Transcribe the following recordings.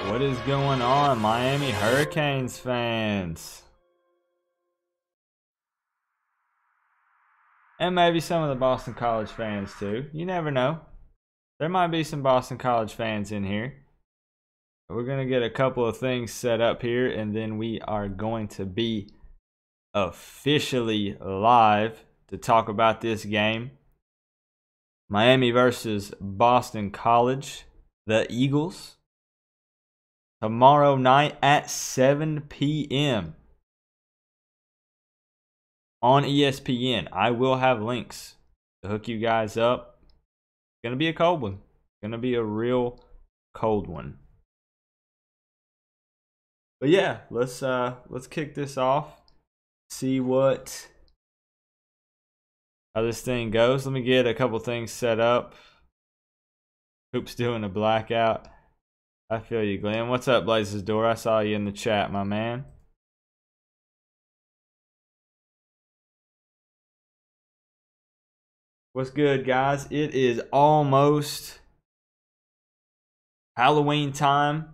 What is going on, Miami Hurricanes fans? And maybe some of the Boston College fans too. You never know. There might be some Boston College fans in here. We're going to get a couple of things set up here, and then we are going to be officially live to talk about this game. Miami versus Boston College, the Eagles. Tomorrow night at 7 p.m. on ESPN. I will have links to hook you guys up. It's going to be a cold one. It's going to be a real cold one. But yeah, let's kick this off. See how this thing goes. Let me get a couple things set up. Hoop's doing a blackout. I feel you, Glenn. What's up, Blazes Door? I saw you in the chat, my man. What's good, guys? It is almost Halloween time.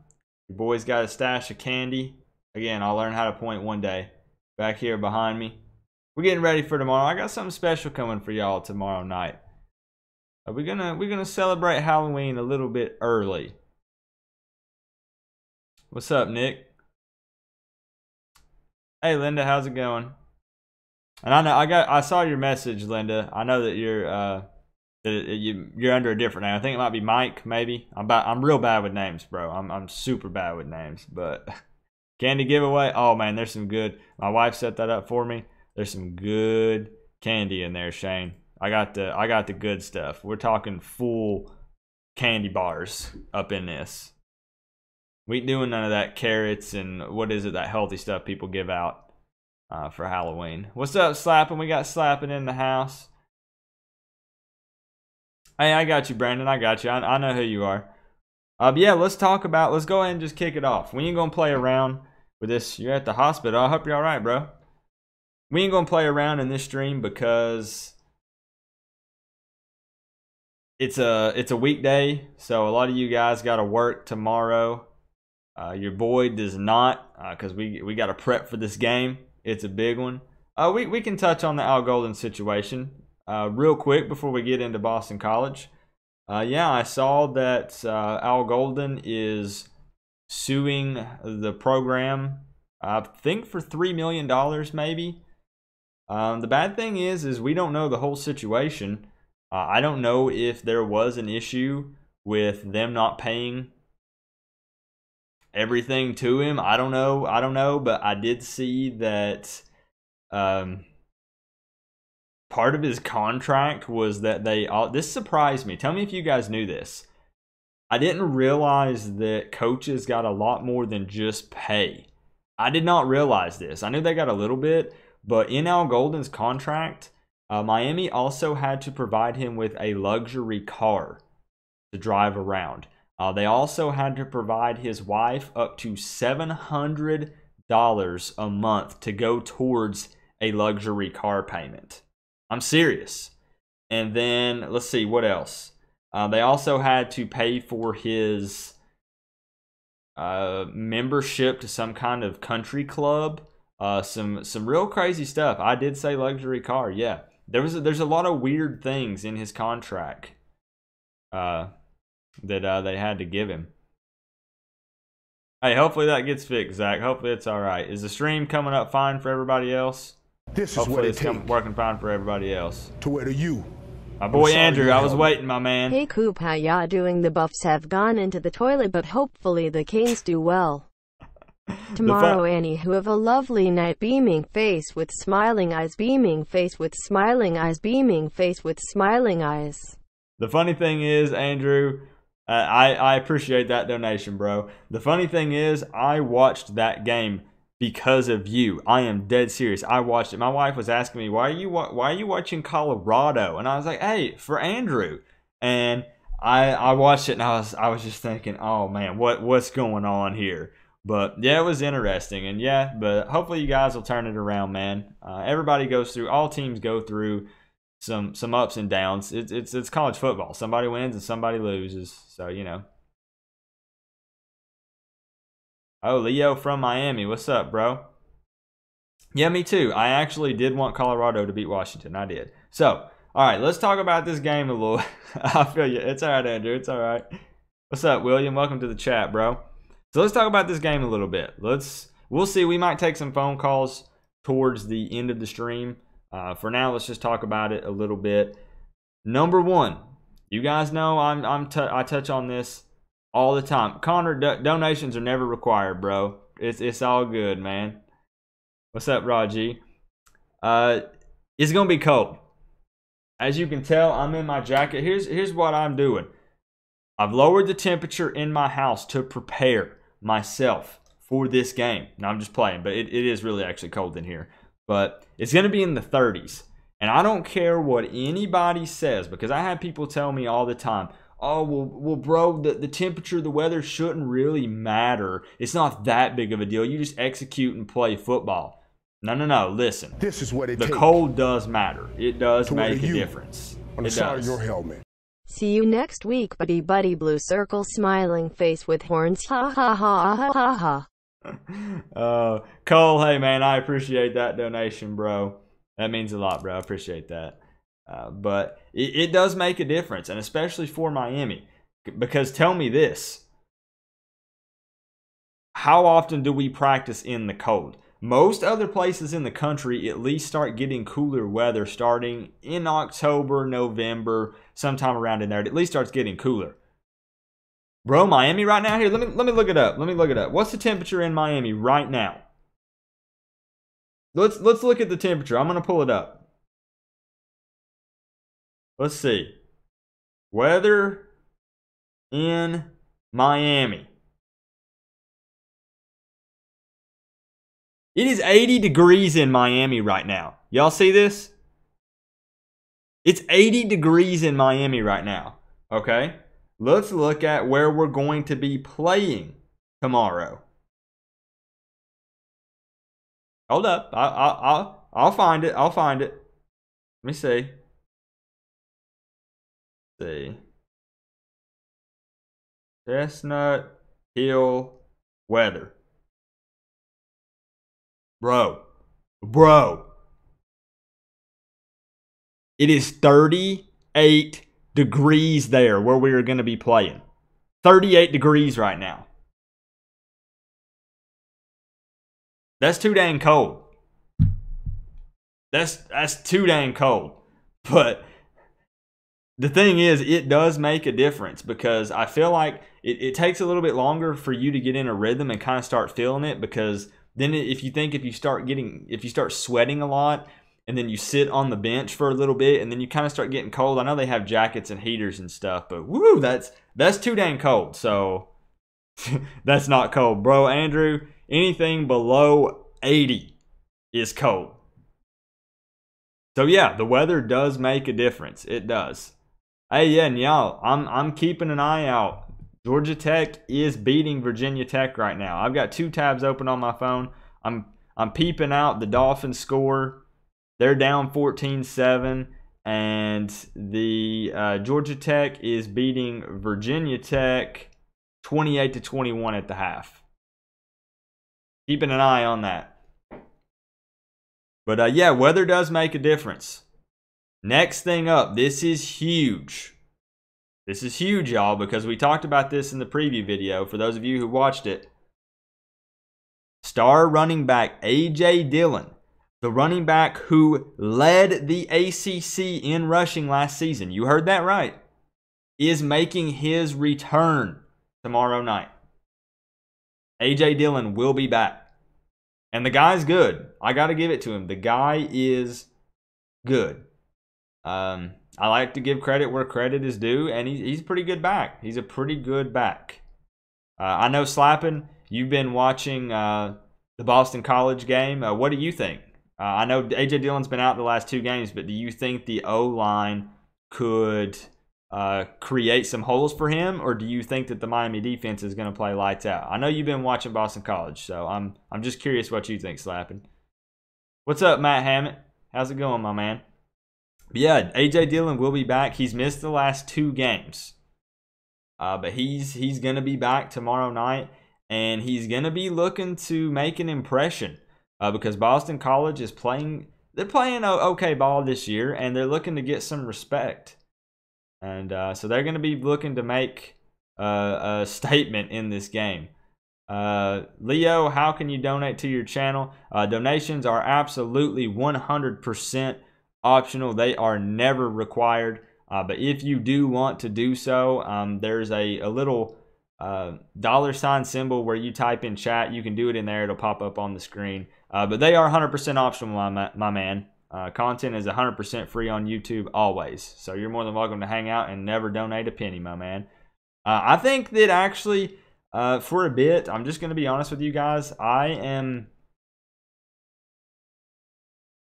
Your boy's got a stash of candy. Again, I'll learn how to point one day. Back here behind me. We're getting ready for tomorrow. I got something special coming for y'all tomorrow night. We're gonna celebrate Halloween a little bit early. What's up, Nick? Hey, Linda, how's it going? And I saw your message, Linda. I know that you're under a different name. I think it might be Mike, maybe. I'm real bad with names, bro. I'm super bad with names. But candy giveaway. Oh man, there's some good. My wife set that up for me. There's some good candy in there, Shane. I got the good stuff. We're talking full candy bars up in this. We ain't doing none of that carrots and what is it, that healthy stuff people give out for Halloween. What's up, Slapping? We got Slapping in the house. Hey, I got you, Brandon. I got you. I know who you are. Yeah, let's go ahead and just kick it off. We ain't going to play around with this. You're at the hospital. I hope you're all right, bro. We ain't going to play around in this stream because it's a weekday, so a lot of you guys got to work tomorrow. Your boy does not, because we got to prep for this game. It's a big one. We can touch on the Al Golden situation real quick before we get into Boston College. Yeah, I saw that Al Golden is suing the program, I think for $3 million maybe. The bad thing is we don't know the whole situation. I don't know if there was an issue with them not paying everything to him. I don't know, but I did see that part of his contract was that this surprised me. Tell me if you guys knew this. I didn't realize that coaches got a lot more than just pay. I did not realize this. I knew they got a little bit, but in Al Golden's contract, Miami also had to provide him with a luxury car to drive around. They also had to provide his wife up to $700 a month to go towards a luxury car payment. I'm serious. And then, let's see, what else? They also had to pay for his membership to some kind of country club. Some real crazy stuff. I did say luxury car, yeah. There's a lot of weird things in his contract. That they had to give him. Hey, hopefully that gets fixed, Zach. Hopefully it's all right. Is the stream coming up fine for everybody else? This is what it takes. Working fine for everybody else. To where to you. My boy Andrew, I was waiting, my man. Hey Coop, how ya doing? The Buffs have gone into the toilet, but hopefully the Kings do well. Tomorrow, Annie, who have a lovely night, beaming face with smiling eyes, beaming face with smiling eyes, beaming face with smiling eyes. The funny thing is, Andrew, I appreciate that donation, bro. The funny thing is, I watched that game because of you. I am dead serious. I watched it. My wife was asking me, why are you watching Colorado? And I was like, hey, for Andrew. And I watched it, and I was just thinking, oh man, what's going on here? But yeah, it was interesting, and yeah, but hopefully you guys will turn it around, man. Everybody goes through, all teams go through some ups and downs. It's college football. Somebody wins and somebody loses. So, you know. Oh, Leo from Miami. What's up, bro? Yeah, me too. I actually did want Colorado to beat Washington. I did. So, all right, let's talk about this game a little. I feel you. It's all right, Andrew. It's all right. What's up, William? Welcome to the chat, bro. So let's talk about this game a little bit. We'll see. We might take some phone calls towards the end of the stream. For now, let's just talk about it a little bit. Number one, you guys know I touch on this all the time. Connor, donations are never required, bro. It's all good, man. What's up, Raji? It's gonna be cold. As you can tell, I'm in my jacket. Here's what I'm doing. I've lowered the temperature in my house to prepare myself for this game. Now, I'm just playing, but it is really actually cold in here. But it's going to be in the 30s. And I don't care what anybody says, because I have people tell me all the time, oh, well bro, the temperature, the weather shouldn't really matter. It's not that big of a deal. You just execute and play football. No. Listen. This is what it takes. The takes. cold does matter. It does make a difference. On the side of your helmet. See you next week, buddy blue circle smiling face with horns. Ha ha ha ha ha ha. Cole, hey man, I appreciate that donation, bro. That means a lot, bro. I appreciate that. But it does make a difference, and especially for Miami. Because tell me this. How often do we practice in the cold? Most other places in the country at least start getting cooler weather starting in October, November, sometime around in there. It at least starts getting cooler. Bro, Miami right now? Here, let me look it up. What's the temperature in Miami right now? Let's look at the temperature. I'm going to pull it up. Let's see. Weather in Miami. It is 80 degrees in Miami right now. Y'all see this? It's 80 degrees in Miami right now. Okay? Let's look at where we're going to be playing tomorrow. Hold up. I'll find it. Let me see. Chestnut Hill weather. Bro. It is 38 degrees there where we are going to be playing. 38 degrees right now. That's too dang cold. That's too dang cold. But the thing is, it does make a difference, because I feel like it takes a little bit longer for you to get in a rhythm and kind of start feeling it, because then if you start sweating a lot and then you sit on the bench for a little bit and then you kind of start getting cold. I know they have jackets and heaters and stuff, but woo, that's too dang cold. So that's not cold, bro. Andrew, anything below 80 is cold. So yeah, the weather does make a difference. It does. Hey, yeah, and y'all, I'm keeping an eye out. Georgia Tech is beating Virginia Tech right now. I've got 2 tabs open on my phone. I'm peeping out the Dolphins score. They're down 14-7, and the Georgia Tech is beating Virginia Tech 28-21 at the half. Keeping an eye on that. But yeah, weather does make a difference. Next thing up, this is huge. This is huge, y'all, because we talked about this in the preview video. For those of you who watched it, star running back A.J. Dillon, the running back who led the ACC in rushing last season, you heard that right, is making his return tomorrow night. A.J. Dillon will be back. And the guy's good. I got to give it to him. The guy is good. I like to give credit where credit is due, and he's a pretty good back. He's a pretty good back. I know, Slappin', you've been watching the Boston College game. What do you think? I know A.J. Dillon's been out the last 2 games, but do you think the O-line could create some holes for him, or do you think that the Miami defense is going to play lights out? I know you've been watching Boston College, so I'm just curious what you think, Slappin'. What's up, Matt Hammett? How's it going, my man? But yeah, AJ Dillon will be back. He's missed the last 2 games. But he's going to be back tomorrow night. And he's going to be looking to make an impression. Because Boston College is playing... They're playing okay ball this year. And they're looking to get some respect. And so they're going to be looking to make a statement in this game. Leo, how can you donate to your channel? Donations are absolutely 100% optional. They are never required. But if you do want to do so, there's a little $ symbol where you type in chat. You can do it in there. It'll pop up on the screen. But they are 100% optional, my man. Content is 100% free on YouTube always. So you're more than welcome to hang out and never donate a penny, my man. I think that actually, for a bit, I'm just going to be honest with you guys.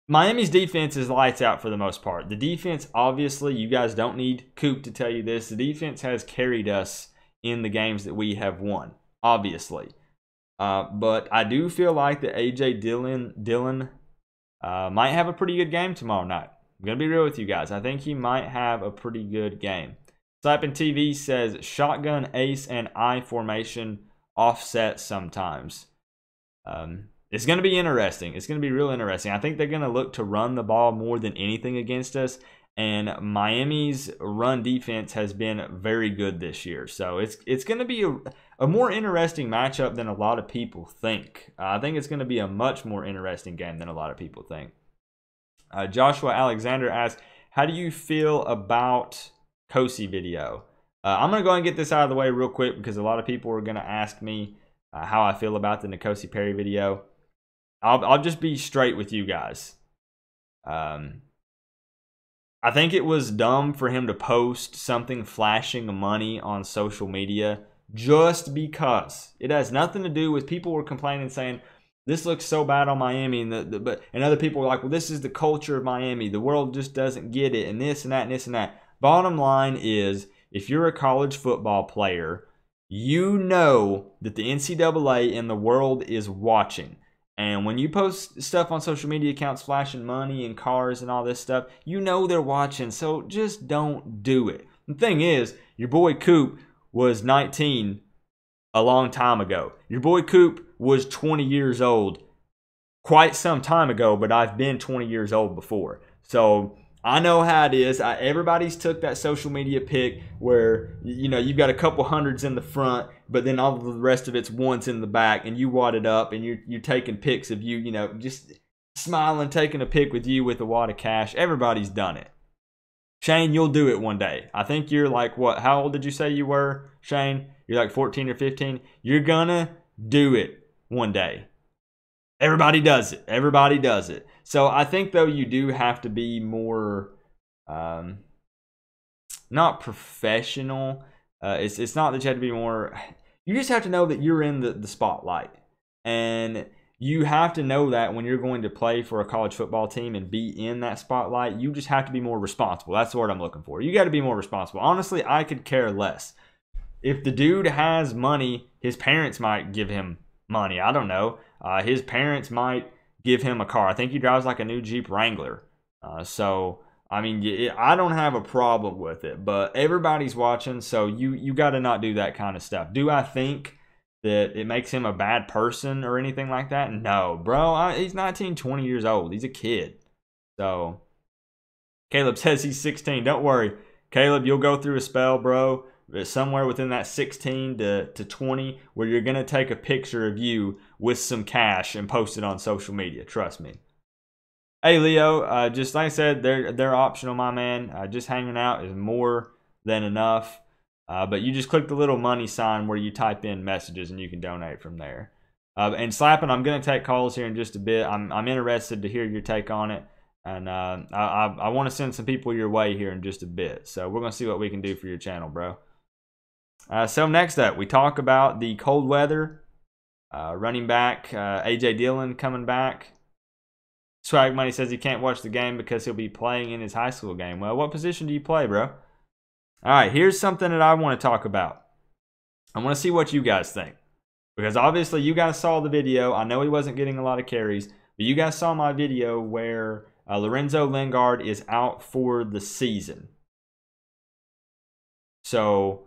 Miami's defense is lights out for the most part. The defense, obviously, you guys don't need Coop to tell you this. The defense has carried us in the games that we have won, obviously. But I do feel like that AJ Dillon might have a pretty good game tomorrow night. I'm going to be real with you guys. I think he might have a pretty good game. Slapping TV says shotgun, ace, and I formation offset sometimes. It's going to be interesting. It's going to be real interesting. I think they're going to look to run the ball more than anything against us. And Miami's run defense has been very good this year. So it's going to be a more interesting matchup than a lot of people think. I think it's going to be a much more interesting game than a lot of people think. Joshua Alexander asks, how do you feel about Nicosia video? I'm going to go and get this out of the way real quick because a lot of people are going to ask me how I feel about the Nicosia Perry video. I'll just be straight with you guys. I think it was dumb for him to post something flashing money on social media just because. It has nothing to do with people were complaining saying, this looks so bad on Miami. And other people were like, well, this is the culture of Miami. The world just doesn't get it. And this and that and this and that. Bottom line is, if you're a college football player, you know that the NCAA and the world is watching. And when you post stuff on social media accounts flashing money and cars and all this stuff, you know they're watching. So just don't do it. The thing is, your boy Coop was 19 a long time ago. Your boy Coop was 20 years old quite some time ago, but I've been 20 years old before. So I know how it is. Everybody's took that social media pic where, you know, you've got a couple hundreds in the front, but then all the rest of it's ones in the back, and you wad it up, and you're taking pics of you, you know, just smiling, taking a pic with you with a wad of cash. Everybody's done it. Shane, you'll do it one day. I think you're like, what? How old did you say you were, Shane? You're like 14 or 15. You're gonna do it one day. Everybody does it. Everybody does it. So I think, though, you do have to be more, not professional. It's not that you have to be more. You just have to know that you're in the spotlight. And you have to know that when you're going to play for a college football team and be in that spotlight, you just have to be more responsible. That's the word I'm looking for. You got to be more responsible. Honestly, I could care less. If the dude has money, his parents might give him money. I don't know. His parents might give him a car. I think he drives like a new Jeep Wrangler. So, I mean, I don't have a problem with it. But everybody's watching, so you got to not do that kind of stuff. Do I think that it makes him a bad person or anything like that? No, bro. He's 19, 20 years old. He's a kid. So, Caleb says he's 16. Don't worry. Caleb, you'll go through a spell, bro. Somewhere within that 16 to 20 where you're going to take a picture of you with some cash and post it on social media. Trust me. Hey, Leo, just like I said, they're optional, my man. Just hanging out is more than enough. But you just click the little money sign where you type in messages and you can donate from there. And Slapping, I'm going to take calls here in just a bit. I'm interested to hear your take on it. And I want to send some people your way here in just a bit. So we're going to see what we can do for your channel, bro. So next up, we talk about the cold weather, running back, AJ Dillon coming back. Swag Money says he can't watch the game because he'll be playing in his high school game. Well, what position do you play, bro? All right, here's something that I want to talk about. I want to see what you guys think. Because obviously you guys saw the video. I know he wasn't getting a lot of carries, but you guys saw my video where Lorenzo Lingard is out for the season. So,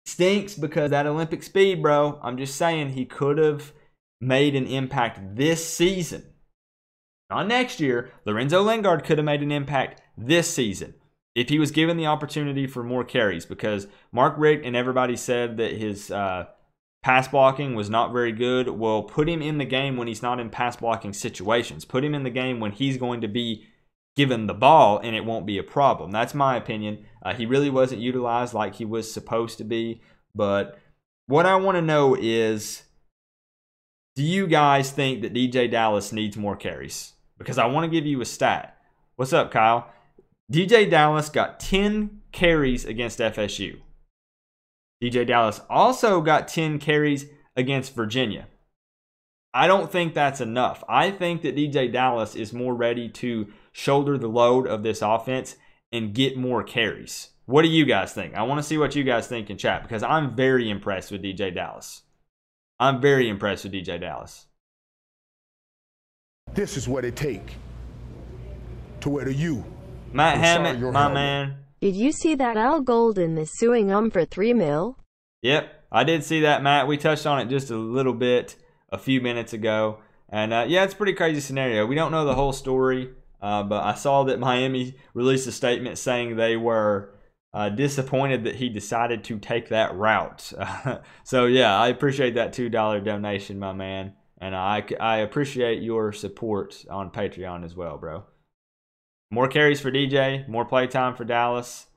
stinks because that Olympic speed, bro. I'm just saying he could have made an impact this season. Not next year. Lorenzo Lingard could have made an impact this season if he was given the opportunity for more carries, because Mark Richt and everybody said that his pass blocking was not very good. Well, put him in the game when he's not in pass blocking situations. Put him in the game when he's going to be given the ball, and it won't be a problem. That's my opinion. He really wasn't utilized like he was supposed to be. But what I want to know is, do you guys think that DJ Dallas needs more carries? Because I want to give you a stat. What's up, Kyle? DJ Dallas got 10 carries against FSU. DJ Dallas also got 10 carries against Virginia. I don't think that's enough. I think that DJ Dallas is more ready to shoulder the load of this offense and get more carries. What do you guys think? I want to see what you guys think in chat, because I'm very impressed with DJ Dallas. I'm very impressed with DJ Dallas. This is what it take to wear the U. Matt Hammett, my man. Did you see that Al Golden is suing for $3 million? Yep, I did see that, Matt. We touched on it just a little bit a few minutes ago. And yeah, it's a pretty crazy scenario. We don't know the whole story, but I saw that Miami released a statement saying they were disappointed that he decided to take that route. So yeah, I appreciate that $2 donation, my man. And I appreciate your support on Patreon as well, bro. More carries for DJ, more playtime for Dallas.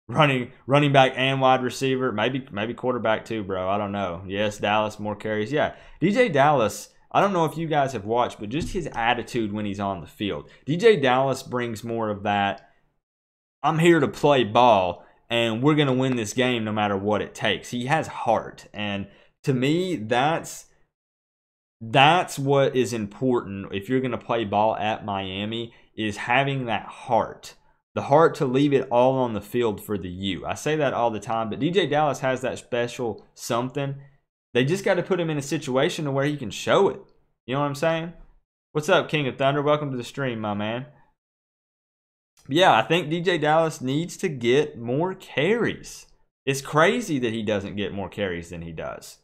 Running back and wide receiver, maybe quarterback too, bro. I don't know. Yes, Dallas, more carries. Yeah, DJ Dallas, I don't know if you guys have watched, but just his attitude when he's on the field. DJ Dallas brings more of that, I'm here to play ball, and we're going to win this game no matter what it takes. He has heart, and to me, that's what is important if you're going to play ball at Miami, is having that heart. The heart to leave it all on the field for the U. I say that all the time, but DJ Dallas has that special something. They just got to put him in a situation to where he can show it. You know what I'm saying? What's up, King of Thunder? Welcome to the stream, my man. Yeah, I think DJ Dallas needs to get more carries. It's crazy that he doesn't get more carries than he does.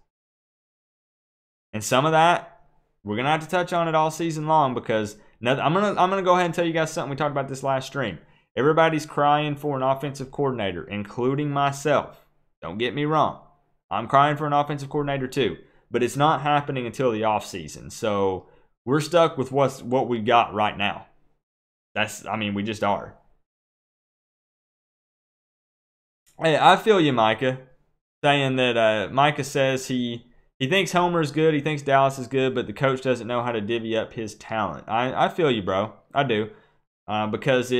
And some of that, we're going to have to touch on it all season long, because I'm gonna go ahead and tell you guys something. We talked about this last stream. Everybody's crying for an offensive coordinator, including myself. Don't get me wrong. I'm crying for an offensive coordinator too. But it's not happening until the offseason. So we're stuck with what we've got right now. We just are. Hey, I feel you, Micah. Saying that Micah says he thinks Homer is good, he thinks Dallas is good, but the coach doesn't know how to divvy up his talent. I feel you, bro. I do. Because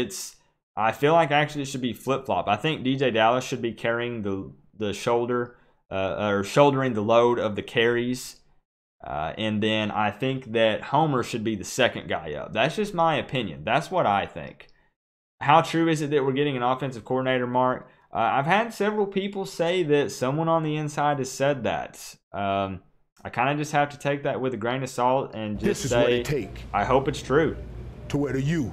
I feel like actually it should be flip-flop. I think DJ Dallas should be carrying the shoulder, or shouldering the load of the carries. And then I think that Homer should be the second guy up. That's just my opinion. That's what I think. How true is it that we're getting an offensive coordinator, Mark? I've had several people say that someone on the inside has said that. I kind of just have to take that with a grain of salt and just say, what it take I hope it's true. To wear the U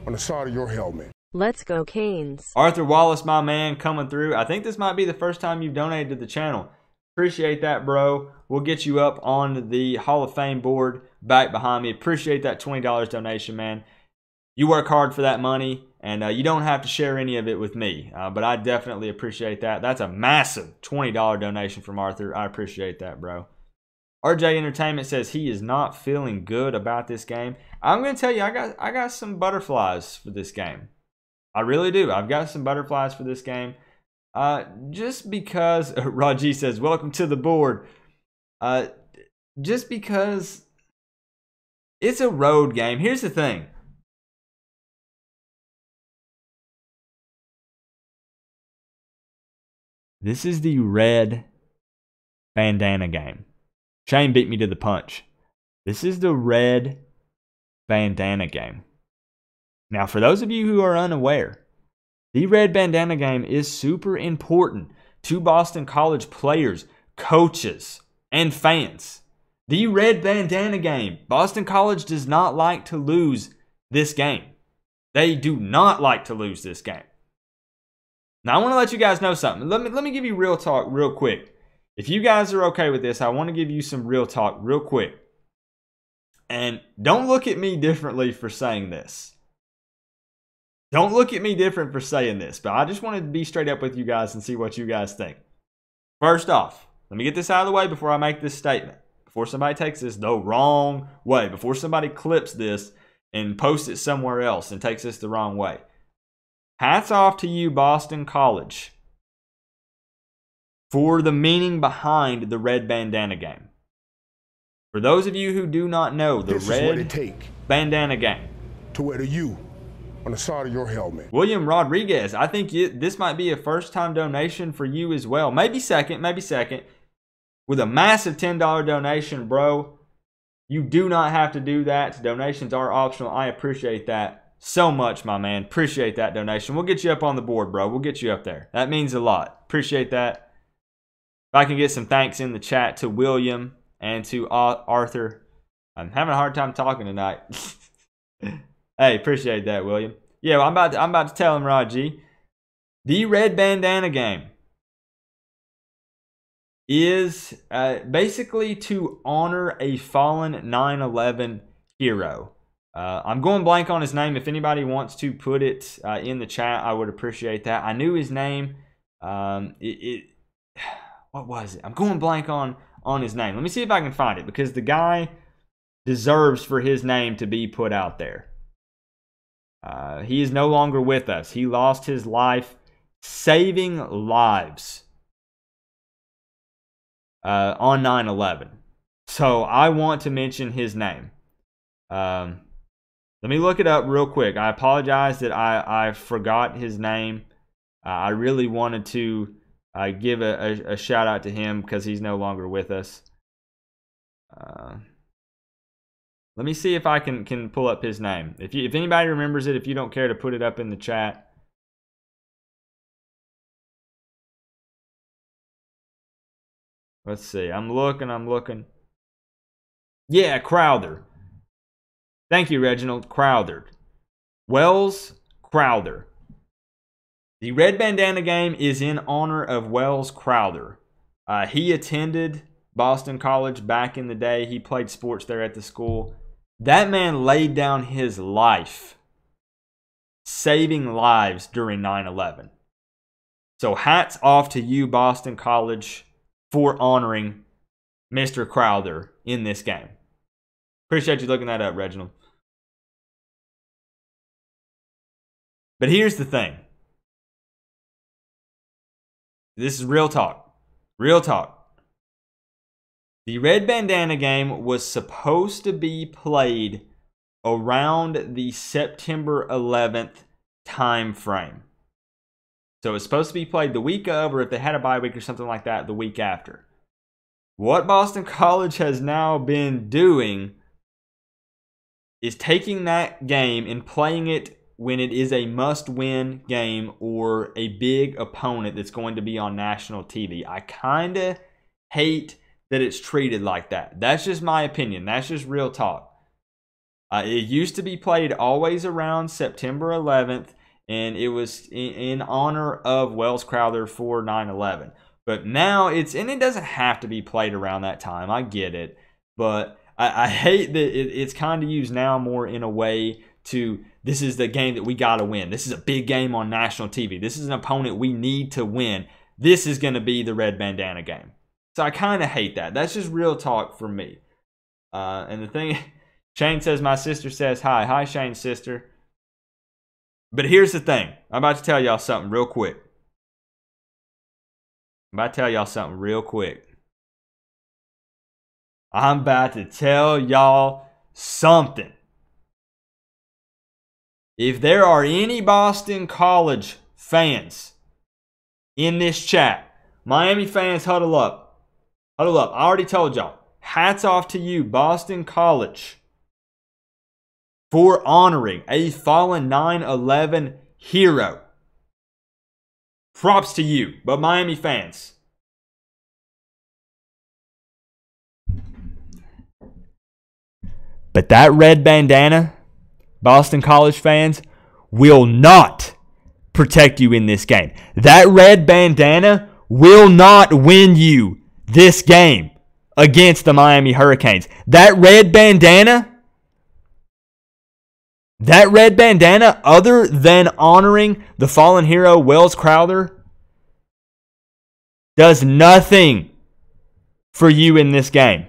on the side of your helmet. Let's go, Canes. Arthur Wallace, my man, coming through. I think this might be the first time you've donated to the channel. Appreciate that, bro. We'll get you up on the Hall of Fame board back behind me. Appreciate that $20 donation, man. You work hard for that money, and you don't have to share any of it with me. But I definitely appreciate that. That's a massive $20 donation from Arthur. I appreciate that, bro. RJ Entertainment says he is not feeling good about this game. I'm going to tell you, I got some butterflies for this game. I really do. I've got some butterflies for this game. Just because Raji says, welcome to the board. Just because it's a road game. Here's the thing. This is the Red Bandana game. Shane beat me to the punch. This is the Red Bandana game. Now, for those of you who are unaware, the Red Bandana game is super important to Boston College players, coaches, and fans. The Red Bandana game. Boston College does not like to lose this game. They do not like to lose this game. Now, I want to let you guys know something. Let me give you real talk real quick. If you guys are okay with this, I want to give you some real talk real quick. And don't look at me differently for saying this. Don't look at me different for saying this, but I just wanted to be straight up with you guys and see what you guys think. First off, let me get this out of the way before I make this statement. Before somebody takes this the wrong way. Before somebody clips this and posts it somewhere else and takes this the wrong way. Hats off to you, Boston College, for the meaning behind the Red Bandana game. For those of you who do not know, the Red Bandana game. To wear the U on the side of your helmet. William Rodriguez, I think this might be a first-time donation for you as well. Maybe second. With a massive $10 donation, bro. You do not have to do that. Donations are optional. I appreciate that so much, my man. Appreciate that donation. We'll get you up on the board, bro. We'll get you up there. That means a lot. Appreciate that. If I can get some thanks in the chat to William and to Arthur. I'm having a hard time talking tonight. Hey, appreciate that, William. Yeah, well, I'm about to tell him, Rod G. The Red Bandana game is basically to honor a fallen 9/11 hero. I'm going blank on his name. If anybody wants to put it in the chat, I would appreciate that. I knew his name. What was it? I'm going blank on his name. Let me see if I can find it, because the guy deserves for his name to be put out there. He is no longer with us. He lost his life saving lives on 9/11. So I want to mention his name. Let me look it up real quick. I apologize that I forgot his name. I really wanted to give a shout out to him because he's no longer with us. Let me see if I can pull up his name. If anybody remembers it, if you don't care to put it up in the chat. Let's see. I'm looking. Yeah, Crowther. Thank you, Reginald. Crowther. Wells Crowther. The Red Bandana game is in honor of Wells Crowther. He attended Boston College back in the day. He played sports there at the school. That man laid down his life saving lives during 9/11. So hats off to you, Boston College, for honoring Mr. Crowther in this game. Appreciate you looking that up, Reginald. But here's the thing. This is real talk. Real talk. The Red Bandana game was supposed to be played around the September 11th time frame. So it's supposed to be played the week of, or if they had a bye week or something like that, the week after. What Boston College has now been doing is taking that game and playing it when it is a must-win game or a big opponent that's going to be on national TV. I kind of hate that it's treated like that. That's just my opinion. That's just real talk. It used to be played always around September 11th, and it was in honor of Wells Crowther for 9/11. But now and it doesn't have to be played around that time. I get it. But I hate that it's kind of used now more in a way to, this is the game that we got to win. This is a big game on national TV. This is an opponent we need to win. This is going to be the Red Bandana game. So I kind of hate that. That's just real talk for me. And the thing, Shane says, my sister says hi. Hi, Shane's sister. But here's the thing. I'm about to tell y'all something real quick. I'm about to tell y'all something real quick. If there are any Boston College fans in this chat, Miami fans, huddle up. Huddle up. I already told y'all. Hats off to you, Boston College, for honoring a fallen 9/11 hero. Props to you. But Miami fans, But that red bandana, Boston College fans, will not protect you in this game. That red bandana will not win you this game against the Miami Hurricanes. That red bandana, other than honoring the fallen hero Wells Crowther, does nothing for you in this game.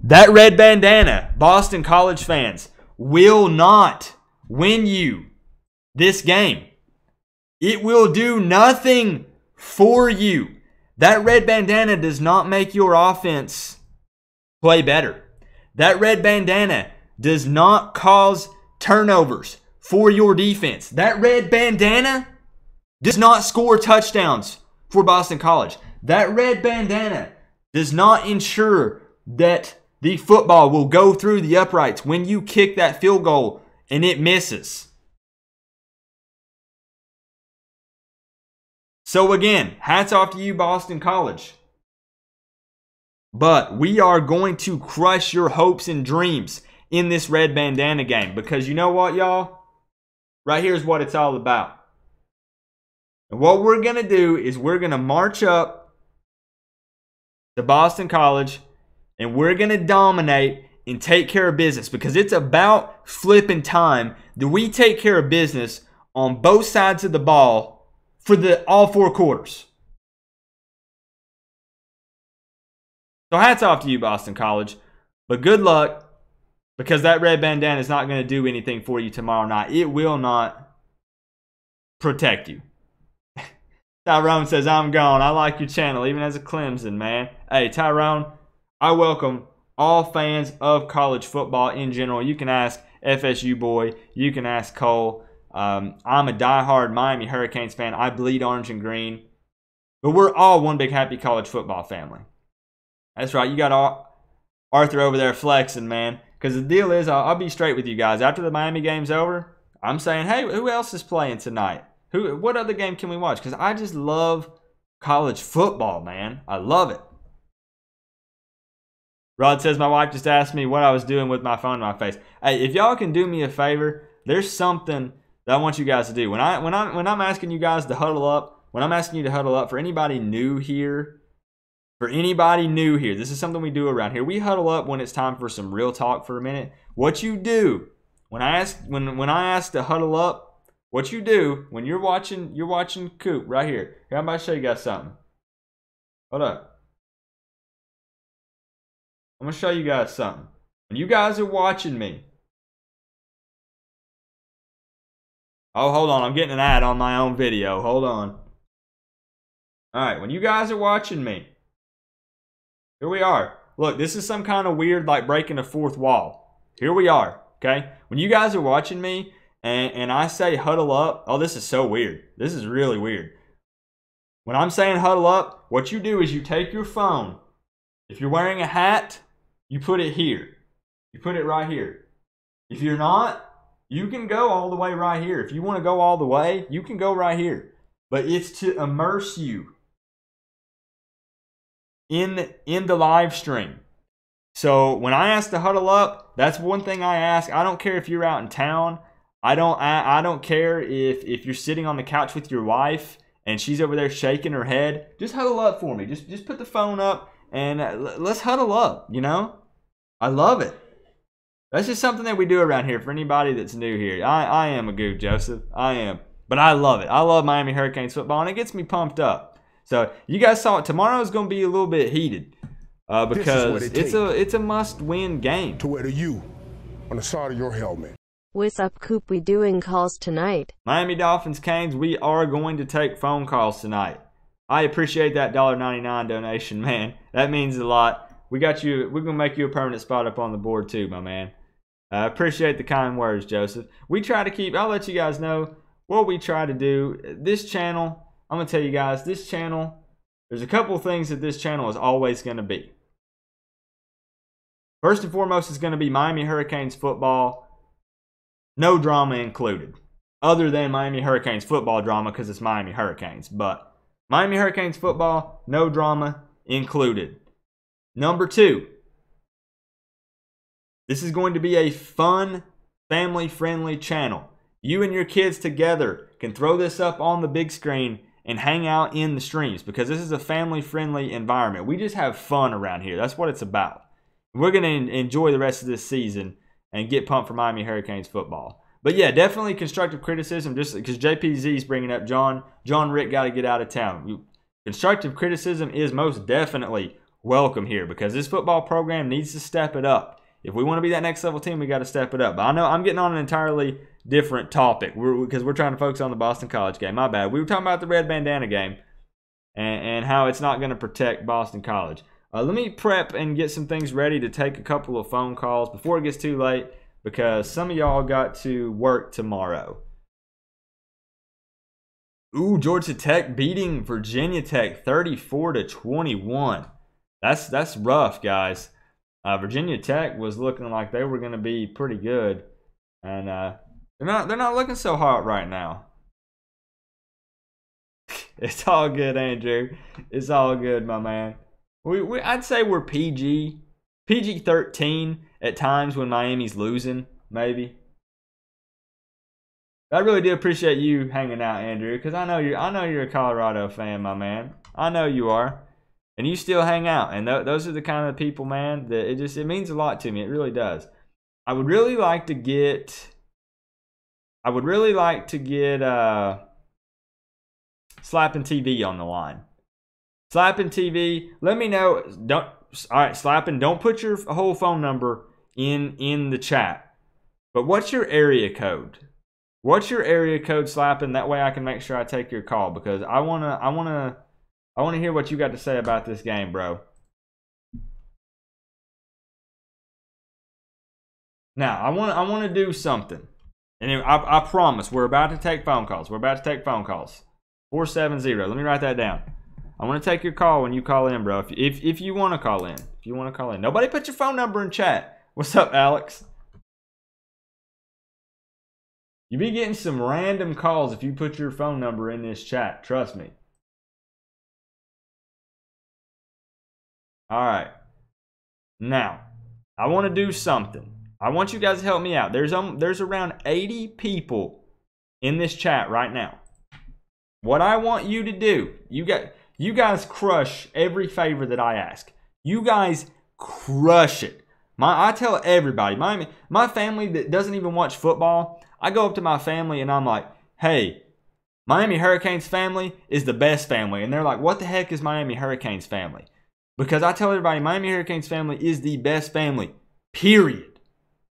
That red bandana, Boston College fans, will not win you this game. It will do nothing for you. That red bandana does not make your offense play better. That red bandana does not cause turnovers for your defense. That red bandana does not score touchdowns for Boston College. That red bandana does not ensure that the football will go through the uprights when you kick that field goal and it misses. So again, hats off to you, Boston College. But we are going to crush your hopes and dreams in this red bandana game. Because you know what, y'all? Right here is what it's all about. And what we're going to do is we're going to march up to Boston College and we're going to dominate and take care of business. Because it's about flipping time that we take care of business on both sides of the ball for all 4 quarters. So hats off to you, Boston College. But good luck, because that red bandana is not going to do anything for you tomorrow night. It will not protect you. Tyrone says, I'm gone. I like your channel, even as a Clemson, man. Hey, Tyrone, I welcome all fans of college football in general. You can ask FSU boy. You can ask Cole. I'm a diehard Miami Hurricanes fan. I bleed orange and green. But we're all one big happy college football family. That's right. You got Arthur over there flexing, man. Because the deal is, I'll be straight with you guys. After the Miami game's over, I'm saying, hey, who else is playing tonight? What other game can we watch? Because I just love college football, man. I love it. Rod says, my wife just asked me what I was doing with my phone in my face. Hey, if y'all can do me a favor, there's something that I want you guys to do. When I'm asking you guys to huddle up, when I'm asking you to huddle up, for anybody new here, this is something we do around here. We huddle up when it's time for some real talk for a minute. What you do when I ask to huddle up, what you do when you're watching Coop right here. Here, I'm about to show you guys something. Hold up. I'm going to show you guys something. When you guys are watching me. Oh, hold on. I'm getting an ad on my own video. Hold on. Alright, when you guys are watching me. Here we are. Look, this is some kind of weird, like breaking a fourth wall. Here we are, okay? When you guys are watching me and I say huddle up, oh, this is so weird. This is really weird. When I'm saying huddle up, what you do is you take your phone. If you're wearing a hat, you put it here. You put it right here. If you're not, you can go all the way right here. If you want to go all the way, you can go right here. But it's to immerse you in the live stream. So when I ask to huddle up, that's one thing I ask. I don't care if you're out in town. I don't care if you're sitting on the couch with your wife and she's over there shaking her head. Just huddle up for me. Just put the phone up and let's huddle up, you know? I love it. That's just something that we do around here for anybody that's new here. I am a goof, Joseph. I am. But I love it. I love Miami Hurricanes football, and it gets me pumped up. So you guys saw it. Tomorrow's going to be a little bit heated because it's a must-win game. To wear the U on the side of your helmet. What's up, Coop? We doing calls tonight? Miami Dolphins, Canes, we are going to take phone calls tonight. I appreciate that $1.99 donation, man. That means a lot. We got you. We're going to make you a permanent spot up on the board too, my man. I appreciate the kind words, Joseph. We try to keep, I'll let you guys know what we try to do. This channel, I'm going to tell you guys, this channel, there's a couple things that this channel is always going to be. First and foremost, it's going to be Miami Hurricanes football, no drama included. Other than Miami Hurricanes football drama because it's Miami Hurricanes. But Miami Hurricanes football, no drama included. Number 2, this is going to be a fun, family-friendly channel. You and your kids together can throw this up on the big screen and hang out in the streams because this is a family-friendly environment. We just have fun around here. That's what it's about. We're going to enjoy the rest of this season and get pumped for Miami Hurricanes football. But yeah, definitely constructive criticism, just because JPZ is bringing up John Rick got to get out of town. Constructive criticism is most definitely welcome here because this football program needs to step it up. If we want to be that next level team, we got to step it up. But I know I'm getting on an entirely different topic because we're trying to focus on the Boston College game. My bad. We were talking about the Red Bandana game and how it's not going to protect Boston College. Let me prep and get some things ready to take a couple of phone calls before it gets too late because some of y'all got to work tomorrow. Ooh, Georgia Tech beating Virginia Tech 34-21. That's rough, guys. Virginia Tech was looking like they were going to be pretty good, and they're not looking so hot right now. It's all good, Andrew. It's all good, my man. I'd say we're PG-13 at times when Miami's losing, maybe. I really do appreciate you hanging out, Andrew, because I know you're a Colorado fan, my man. I know you are. And you still hang out, and those are the kind of people, man, that it means a lot to me. It really does. I would really like to get Slapping TV on the line. Slapping TV, let me know. All right, Slapping, don't put your whole phone number in the chat. But what's your area code? What's your area code, Slapping? That way I can make sure I take your call because I wanna hear what you got to say about this game, bro. Now, I want to do something. And I promise, we're about to take phone calls. 470. Let me write that down. I want to take your call when you call in, bro. If you want to call in. If you want to call in. Nobody put your phone number in chat. What's up, Alex? You be getting some random calls if you put your phone number in this chat. Trust me. All right. Now, I want to do something. I want you guys to help me out. There's around 80 people in this chat right now. What I want you to do, you guys crush every favor that I ask. You guys crush it. I tell everybody, my family that doesn't even watch football, I go up to my family and I'm like, hey, Miami Hurricanes family is the best family. And they're like, what the heck is Miami Hurricanes family? Because I tell everybody, Miami Hurricanes family is the best family, period.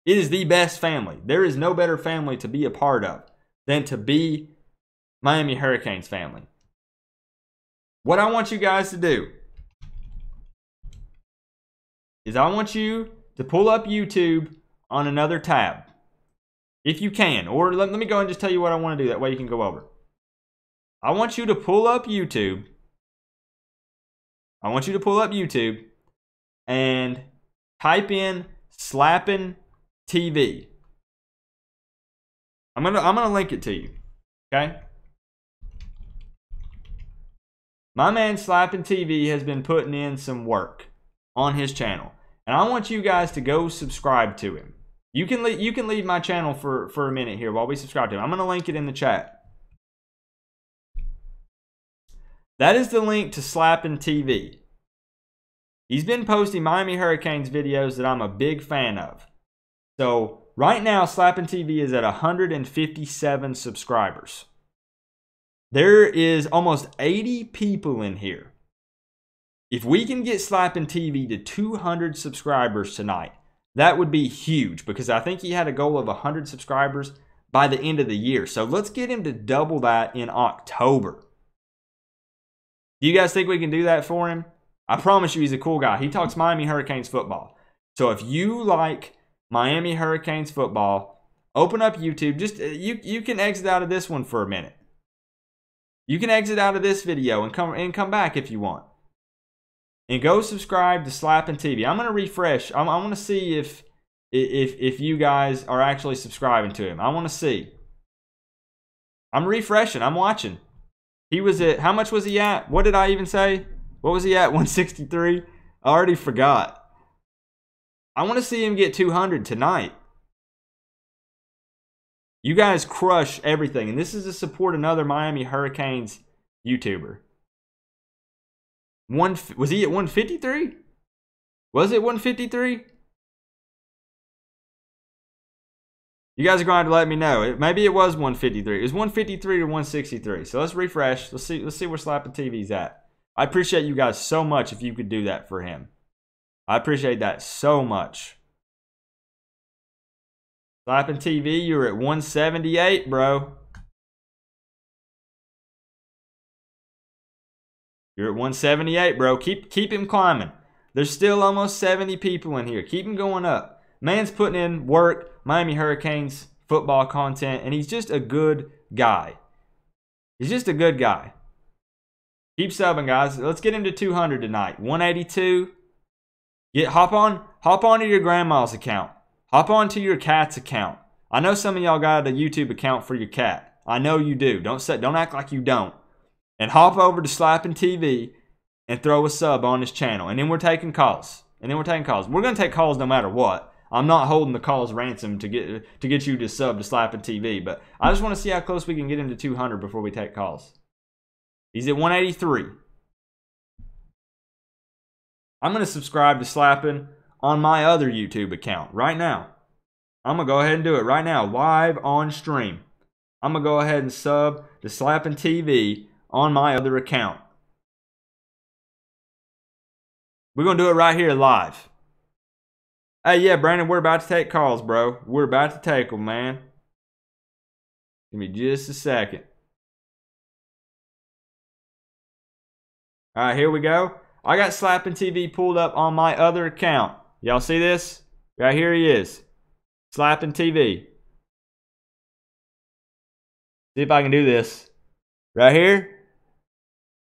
It is the best family. There is no better family to be a part of than to be Miami Hurricanes family. What I want you guys to do is I want you to pull up YouTube on another tab. If you can. Or let me go and just tell you what I want to do. That way you can go over. I want you to pull up YouTube. And type in Slappin' TV. I'm gonna link it to you. Okay? My man Slappin' TV has been putting in some work on his channel. And I want you guys to go subscribe to him. You can leave my channel for a minute here while we subscribe to him. I'm gonna link it in the chat. That is the link to Slappin' TV. He's been posting Miami Hurricanes videos that I'm a big fan of. So right now, Slappin' TV is at 157 subscribers. There is almost 80 people in here. If we can get Slappin' TV to 200 subscribers tonight, that would be huge because I think he had a goal of 100 subscribers by the end of the year. So let's get him to double that in October. Do you guys think we can do that for him? I promise you he's a cool guy. He talks Miami Hurricanes football. So if you like Miami Hurricanes football, open up YouTube. Just you can exit out of this one for a minute. You can exit out of this video and come back if you want. And go subscribe to Slappin' TV. I'm gonna refresh. I want to see if you guys are actually subscribing to him. I want to see. I'm refreshing. I'm watching. He was at, how much was he at? What did I even say? What was he at? 163. I already forgot. I want to see him get 200 tonight. You guys crush everything. And this is to support another Miami Hurricanes YouTuber. Was he at 153? Was it 153? You guys are going to let me know. Maybe it was 153. It was 153 to 163. So let's refresh. Let's see where Slapping TV's at. I appreciate you guys so much if you could do that for him. I appreciate that so much. Slapping TV, you're at 178, bro. You're at 178, bro. Keep him climbing. There's still almost 70 people in here. Keep him going up. Man's putting in work, Miami Hurricanes football content, and he's just a good guy. He's just a good guy. Keep subbing, guys. Let's get him to 200 tonight. 182. Hop onto your grandma's account. Hop onto your cat's account. I know some of y'all got a YouTube account for your cat. I know you do. Don't act like you don't. And hop over to Slapping TV and throw a sub on his channel. And then we're taking calls. We're going to take calls no matter what. I'm not holding the calls ransom to get you to sub to Slapping TV. But I just want to see how close we can get him to 200 before we take calls. He's at 183. I'm going to subscribe to Slapping on my other YouTube account right now. I'm going to go ahead and do it right now, live on stream. I'm going to go ahead and sub to Slapping TV on my other account. We're going to do it right here live. Hey, yeah, Brandon, we're about to take calls, bro. We're about to take them, man. Give me just a second. All right, here we go. I got Slapping TV pulled up on my other account. Y'all see this? Right here he is. Slapping TV. See if I can do this. Right here.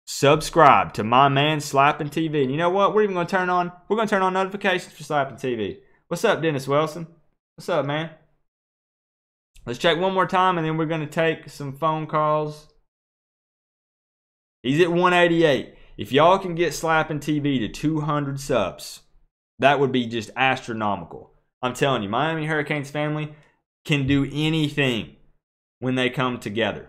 Subscribe to my man Slapping TV. And you know what? We're going to turn on notifications for Slapping TV. What's up, Dennis Wilson? What's up, man? Let's check one more time and then we're going to take some phone calls. He's at 188. If y'all can get Slapping TV to 200 subs, that would be just astronomical. I'm telling you, Miami Hurricanes family can do anything when they come together.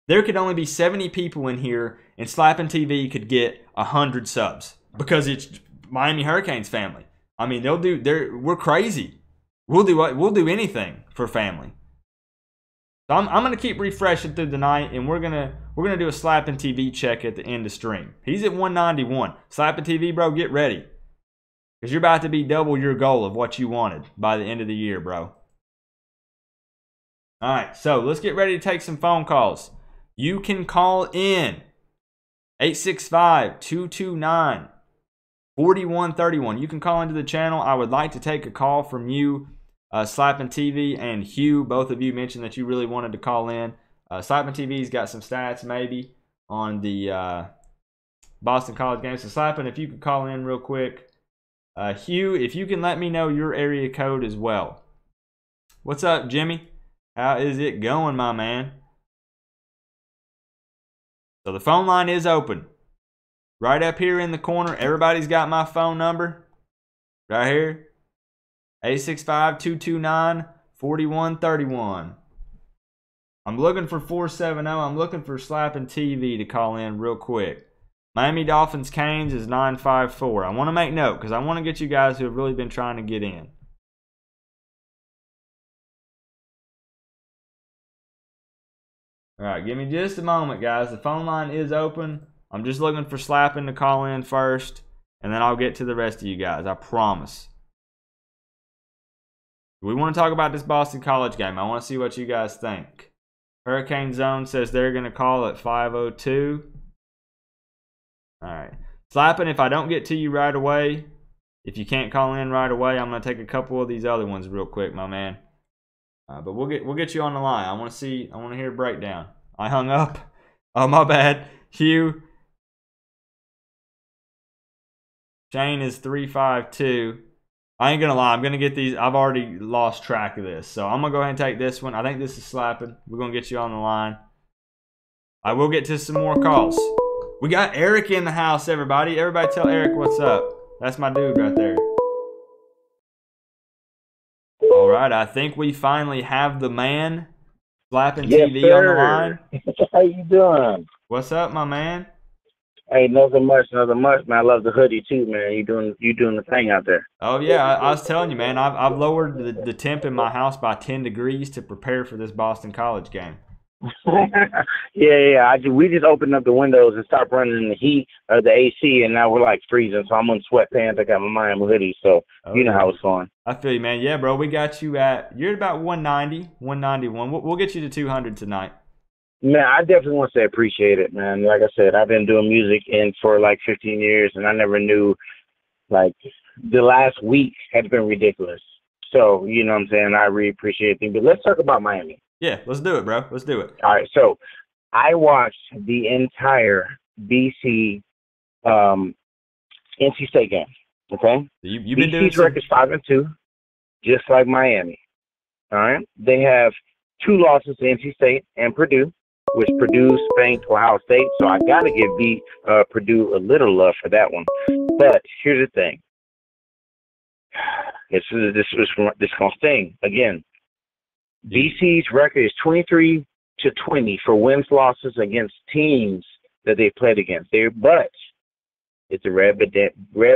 There could only be 70 people in here, and Slapping TV could get 100 subs because it's Miami Hurricanes family. I mean, we're crazy. We'll do anything for family. So I'm gonna keep refreshing through the night, and we're gonna do a Slapping TV check at the end of stream. He's at 191. Slapping TV, bro, get ready. Because you're about to be double your goal of what you wanted by the end of the year, bro. All right, so let's get ready to take some phone calls. You can call in 865-229-4131. You can call into the channel. I would like to take a call from you, Slapping TV and Hugh. Both of you mentioned that you really wanted to call in. Slapping TV's got some stats maybe on the Boston College game. So Slapping, if you could call in real quick. Hugh, if you can let me know your area code as well. What's up, Jimmy? How is it going, my man? So the phone line is open. Right up here in the corner. Everybody's got my phone number. Right here. 865-229-4131. I'm looking for 470. I'm looking for Slapping TV to call in real quick. Miami Dolphins Canes is 954. I want to make note because I want to get you guys who have really been trying to get in. All right, give me just a moment, guys. The phone line is open. I'm just looking for Slapping to call in first, and then I'll get to the rest of you guys. I promise. We want to talk about this Boston College game. I want to see what you guys think. Hurricane Zone says they're going to call at 5:02. All right. Slapping, if I don't get to you right away, if you can't call in right away, I'm going to take a couple of these other ones real quick, my man. But we'll get you on the line. I want to hear a breakdown. I hung up. Oh, my bad. Hugh. Shane is 352. I ain't going to lie. I'm going to get these. I've already lost track of this. So I'm going to go ahead and take this one. I think this is Slapping. We're going to get you on the line. I will get to some more calls. We got Eric in the house, everybody. Everybody tell Eric what's up. That's my dude right there. All right, I think we finally have the man slapping TV on the line. How you doing? What's up, my man? Hey, nothing much, man. I love the hoodie too, man. You doing the thing out there. Oh yeah, I was telling you, man. I've lowered the temp in my house by 10 degrees to prepare for this Boston College game. yeah. We just opened up the windows and stopped running the heat or the AC, and now we're like freezing. So I'm in sweatpants. I got my Miami hoodie, so you know how it's going. I feel you, man. Yeah, bro. We got you you're at about 190, 191. We'll get you to 200 tonight. Man, I definitely want to say appreciate it, man. Like I said, I've been doing music for like 15 years, and I never knew, like, the last week had been ridiculous. So, you know what I'm saying? I really appreciate it. But let's talk about Miami. Yeah, let's do it, bro. Let's do it. All right, so I watched the entire BC NC State game, okay? You've been doing BC's record is 5-2, just like Miami, all right? They have 2 losses to NC State and Purdue, which Purdue spanked Ohio State, so I got to give Purdue a little love for that one. But here's the thing. This going to sting again. BC's record is 23-20 for wins losses against teams that they played against. But it's a red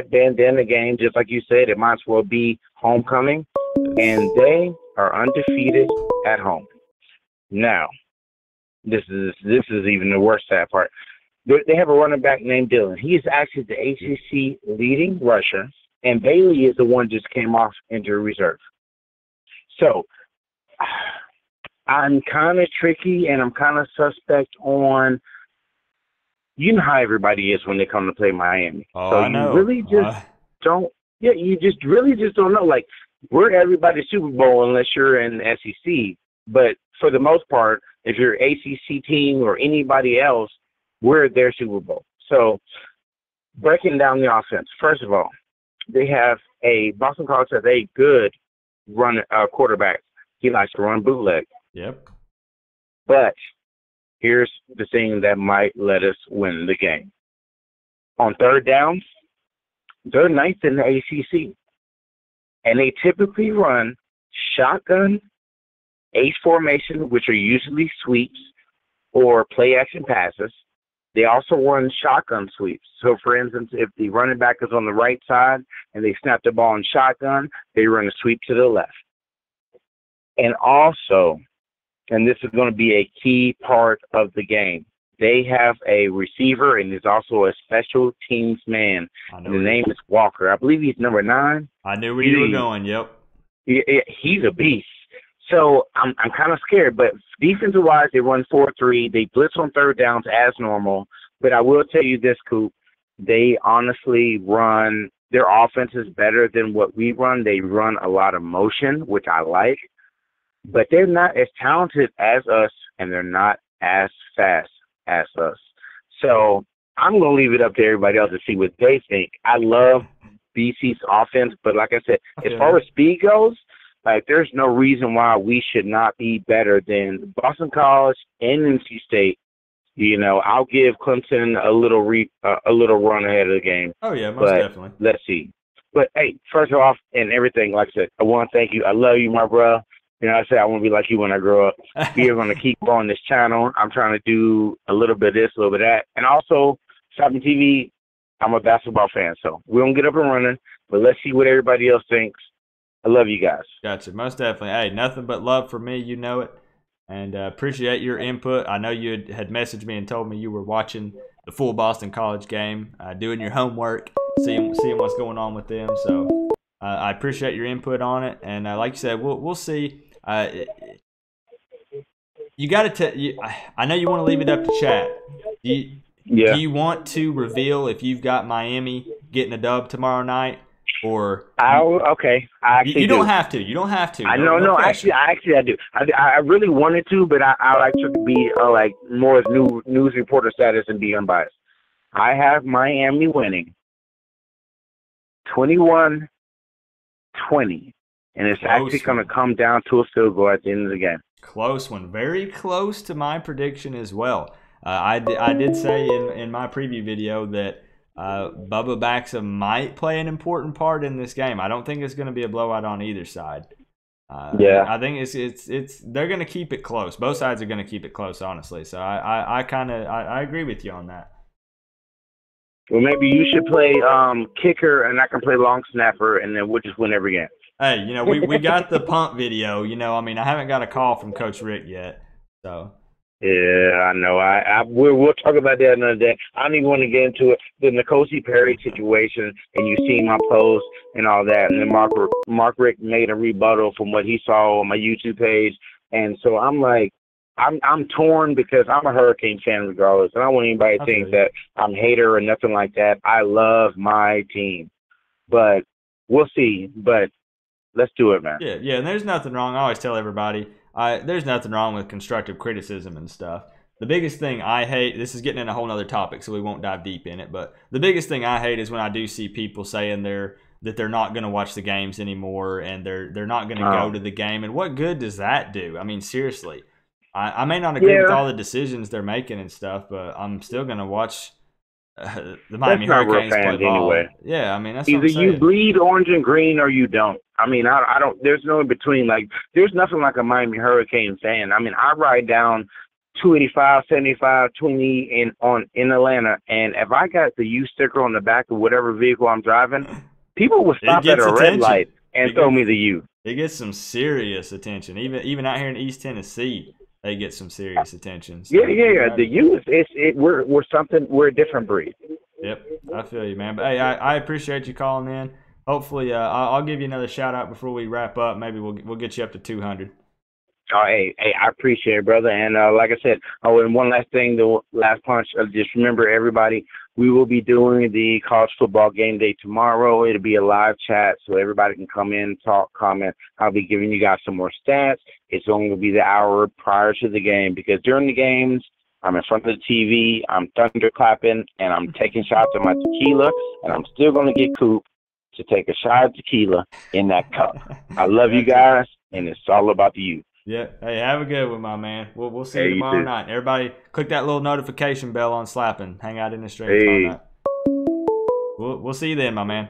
bandana game, just like you said. It might as well be homecoming, and they are undefeated at home. Now, this is even the worst sad part. They have a running back named Dillon. He is actually the ACC leading rusher, and Bailey is the one just came off injury reserve. So I'm kind of tricky, and I'm kind of suspect on, you know how everybody is when they come to play Miami. Oh, so I know. You really just don't, yeah, you just really just don't know. Like, we're everybody's Super Bowl unless you're in the SEC. But for the most part, if you're ACC team or anybody else, we're their Super Bowl. So breaking down the offense, first of all, they have Boston College has a good quarterback. He likes to run bootleg. Yep. But here's the thing that might let us win the game. On third downs, they're ninth in the ACC. And they typically run shotgun, ace formation, which are usually sweeps or play action passes. They also run shotgun sweeps. So, for instance, if the running back is on the right side and they snap the ball in shotgun, they run a sweep to the left. And also, and this is going to be a key part of the game, they have a receiver and he's also a special teams man. And the name is Walker. I believe he's number 9. I knew where you were going, yep. He's a beast. So I'm kind of scared, but defensive-wise, they run 4-3. They blitz on third downs as normal. But I will tell you this, Coop, they honestly run – their offense is better than what we run. They run a lot of motion, which I like. But they're not as talented as us, and they're not as fast as us. So I'm going to leave it up to everybody else to see what they think. I love BC's offense, but like I said, as far as speed goes – like, there's no reason why we should not be better than Boston College and NC State. You know, I'll give Clemson a little run ahead of the game. Oh, yeah, most definitely. Let's see. But, hey, first off, and everything, like I said, I want to thank you. I love you, my bro. You know, I say I want to be like you when I grow up. We're going to keep growing this channel. I'm trying to do a little bit of this, a little bit of that. And also, Shopping TV, I'm a basketball fan, so we're going to get up and running. But let's see what everybody else thinks. I love you guys. Gotcha. Most definitely. Hey, nothing but love for me. You know it. And appreciate your input. I know you had messaged me and told me you were watching the full Boston College game, doing your homework, seeing what's going on with them. So I appreciate your input on it. And like you said, we'll see. You got to I know you want to leave it up to chat. Do you want to reveal if you've got Miami getting a dub tomorrow night? Or okay, I actually you don't have to. You don't have to. No, actually, I do. I really wanted to, but I like to be like more news reporter status and be unbiased. I have Miami winning 21-20, and it's actually going to come down to a field goal at the end of the game. Close one, very close to my prediction as well. I did say in my preview video that Bubba Baxa might play an important part in this game. I don't think it's going to be a blowout on either side. Yeah. I think it's they're going to keep it close. Both sides are going to keep it close, honestly. So I agree with you on that. Well, maybe you should play kicker, and I can play long snapper, and then we'll just win every game. Hey, you know, we got the punt video. You know, I mean, I haven't got a call from Coach Rick yet, so. Yeah, I know. We'll talk about that another day. I don't even want to get into it. The Nicosia Perry situation, and you see my post and all that, and then Mark Rick made a rebuttal from what he saw on my YouTube page, and so I'm like, I'm torn because I'm a Hurricane fan regardless, and I don't want anybody to think that I'm a hater or nothing like that. I love my team, but we'll see. But let's do it, man. Yeah, and there's nothing wrong. I always tell everybody, there's nothing wrong with constructive criticism and stuff. The biggest thing I hate, this is getting in a whole other topic, so we won't dive deep in it, but the biggest thing I hate is when I do see people saying that they're not going to watch the games anymore and they're not going to go to the game. And what good does that do? I mean, seriously. I may not agree with all the decisions they're making and stuff, but I'm still going to watch the Miami Hurricanes play ball. Anyway. Yeah, I mean, that's either you bleed orange and green or you don't. I mean, I don't. There's no in between. Like, there's nothing like a Miami Hurricane fan. I mean, I ride down 285, 75, 20 in Atlanta, and if I got the U sticker on the back of whatever vehicle I'm driving, people will stop at a red light and throw me the U. It gets some serious attention, even out here in East Tennessee. They get some serious attention. So, yeah. The youth, we're a different breed. Yep, I feel you, man. But hey, I appreciate you calling in. Hopefully, I'll give you another shout out before we wrap up. Maybe we'll get you up to 200. Oh, hey, I appreciate it, brother. And like I said, and one last thing, the last punch. Just remember, everybody, we will be doing the college football game day tomorrow. It'll be a live chat, so everybody can come in, talk, comment. I'll be giving you guys some more stats. It's only going to be the hour prior to the game, because during the games, I'm in front of the TV, I'm thunderclapping, and I'm taking shots of my tequila, and I'm still going to get Coop to take a shot of tequila in that cup. I love you guys, and it's all about the youth. Yeah. Hey, have a good one, my man. We'll see you tomorrow night. Everybody, click that little notification bell on Slapping. Hang out in the stream tomorrow night. We'll see you then, my man.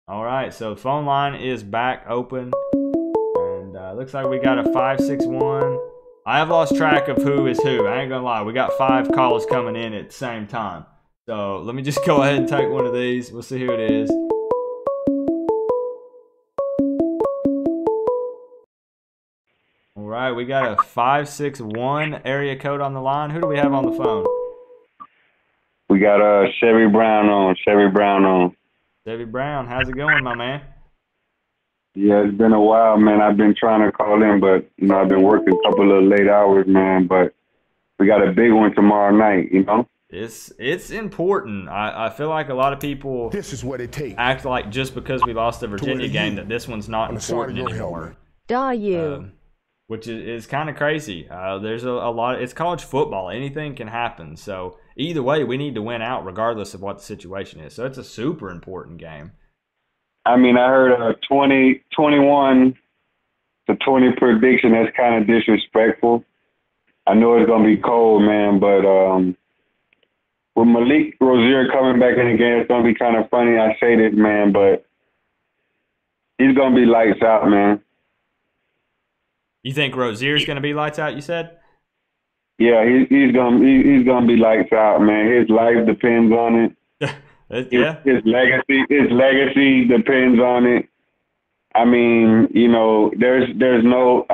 All right, so phone line is back open, and looks like we got a 561. I have lost track of who is who. I ain't gonna lie. We got 5 calls coming in at the same time. So let me just go ahead and take one of these. We'll see who it is. All right, we got a 561 area code on the line. Who do we have on the phone? We got Chevy Brown on. Chevy Brown, how's it going, my man? Yeah, it's been a while, man. I've been trying to call in, but, you know, I've been working a couple of late hours, man. But we got a big one tomorrow night, you know? It's important. I feel like a lot of people this is what it takes. Act like just because we lost the Virginia game that this one's not important anymore. Which is kind of crazy. There's a lot. It's college football. Anything can happen. So either way, we need to win out regardless of what the situation is. So it's a super important game. I mean, I heard a 21 to 20 prediction. That's kind of disrespectful. I know it's going to be cold, man, but with Malik Rozier coming back in the game, it's going to be kind of funny. I say this, man, but he's going to be lights out, man. You think Rozier's going to be lights out, you said? Yeah, he's gonna be lights out, man. His life depends on it. Yeah. His legacy depends on it. I mean, you know, there's no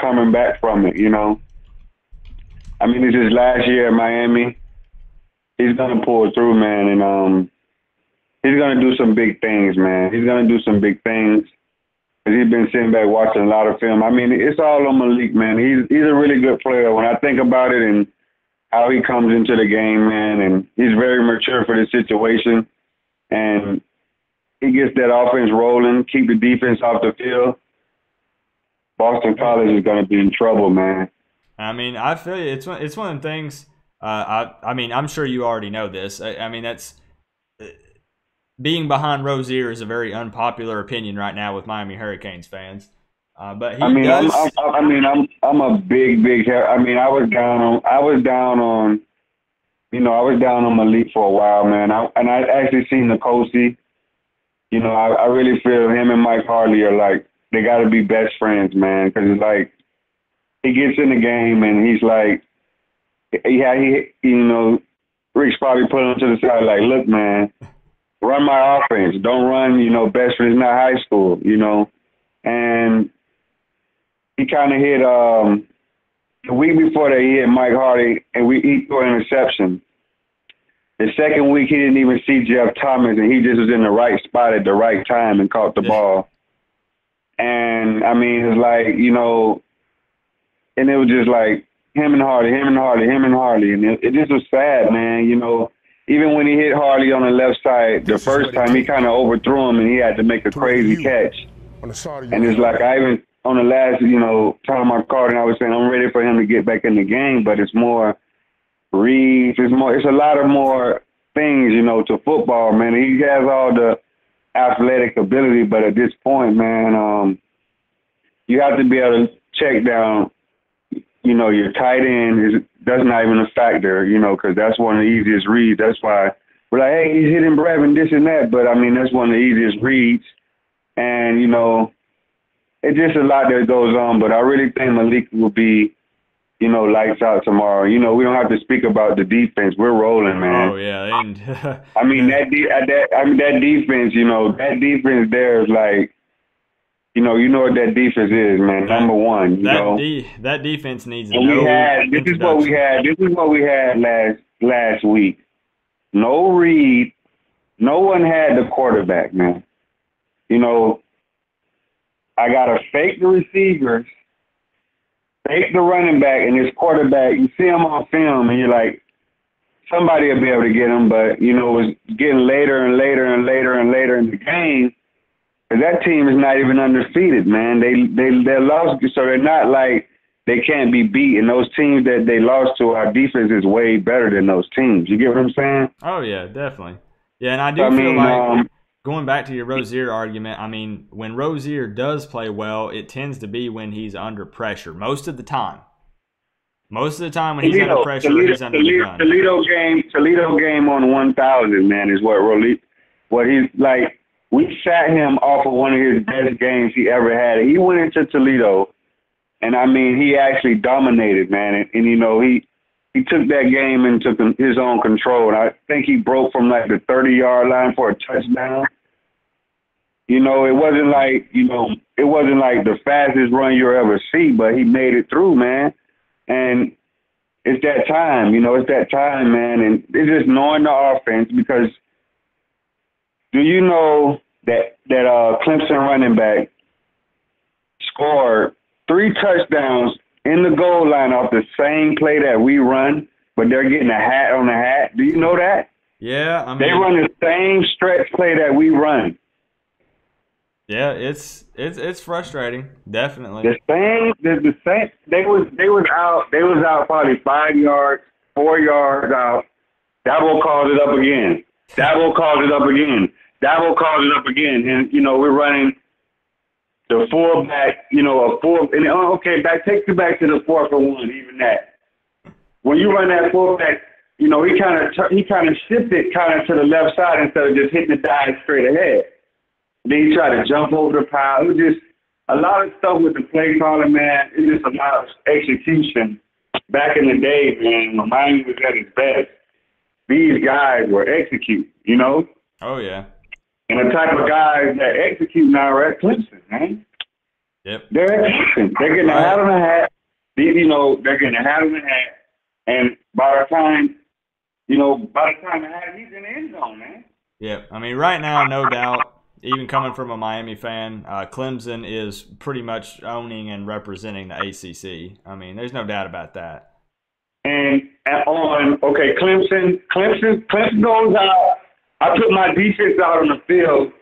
coming back from it, you know. I mean, it's his last year at Miami. He's gonna pull through, man, and he's gonna do some big things, man. He's gonna do some big things. He's been sitting back watching a lot of film. I mean, it's all on Malik, man. He's a really good player. When I think about it and how he comes into the game, man, and he's very mature for the situation, and he gets that offense rolling, keep the defense off the field. Boston College is going to be in trouble, man. I mean, I feel you. It's one of them things. I mean, I'm sure you already know this. I mean, that's. Being behind Rozier is a very unpopular opinion right now with Miami Hurricanes fans. But I'm a big. I mean, I was down on I was down on Malik for a while, man. I actually seen Nicosia. I really feel him and Mike Harley are like, they got to be best friends, man. Because it's like, he gets in the game and he's like, Rick's probably put him to the side like, look, man, run my offense. Don't run, best friends, not high school, And he kind of hit, the week before that, he hit Mike Harley and he threw an interception. The second week, he didn't even see Jeff Thomas, and he just was in the right spot at the right time and caught the ball. And, I mean, it's like, and it was just like him and Harley. And it just was sad, man. Even when he hit Harley on the left side, the first time he kind of overthrew him and he had to make a crazy catch. And it's like I even, on the last, time I called and I was saying I'm ready for him to get back in the game, but it's more reads. It's a lot of more things, to football, man. He has all the athletic ability, but at this point, man, you have to be able to check down, your tight end. That's not even a factor, because that's one of the easiest reads. That's why we're like, hey, he's hitting Brevin, this and that. But, I mean, that's one of the easiest reads. And, it's just a lot that goes on. But I really think Malik will be, lights out tomorrow. We don't have to speak about the defense. We're rolling, man. Oh yeah, and I mean that defense. That defense there is like, you know what that defense is, man. Number one. That defense needs. And this is what we had. This is what we had last week. No read. No one had the quarterback, man. I got to fake the receivers. Take the running back and this quarterback, you see him on film and you're like, somebody will be able to get him, but, it was getting later and later and later and later in the game. Because that team is not even undefeated, man. They're lost, so they're not like they can't be beat. And those teams that they lost to, our defense is way better than those teams. You get what I'm saying? Oh, yeah, definitely. Yeah, and I do feel like, going back to your Rozier argument, I mean, when Rozier does play well, it tends to be when he's under pressure. Most of the time. Most of the time when he's under pressure, he's under the gun. Toledo game on 1,000, man, is what he's like. We sat him off of one of his best games he ever had. He went into Toledo, and, I mean, he actually dominated, man. And he took that game into his own control. And I think he broke from like the 30-yard line for a touchdown. It wasn't like the fastest run you'll ever see, but he made it through, man. And it's that time, man. And it's just knowing the offense, because do you know that Clemson running back scored 3 touchdowns in the goal line off the same play that we run, but they're getting a hat on a hat? Do you know that? Yeah, I mean, they run the same stretch play that we run. Yeah, it's frustrating, definitely. The same. They was out probably 5 yards, 4 yards out. Dabo calls it up again. Dabo calls it up again. Dabo calls it up again, and we're running the fullback, a full, and takes you back to the 4-for-1, even that. When you run that fullback, he kind of shifted kind of to the left side instead of just hitting the dive straight ahead. Then he tried to jump over the pile. It was just a lot of stuff with the play calling, man. It's just a lot of execution. Back in the day, man, when Miami was at its best, these guys were execute, Oh, yeah. And the type of guys that execute now are at Clemson, man. Yep. They're executing. They're getting a hat on a hat. They're getting a hat on a hat. And by the time the hat, he's in the end zone, man. Yep. I mean, right now, no doubt, even coming from a Miami fan, Clemson is pretty much owning and representing the ACC. I mean, there's no doubt about that. And Clemson goes out. I put my defense out on the field.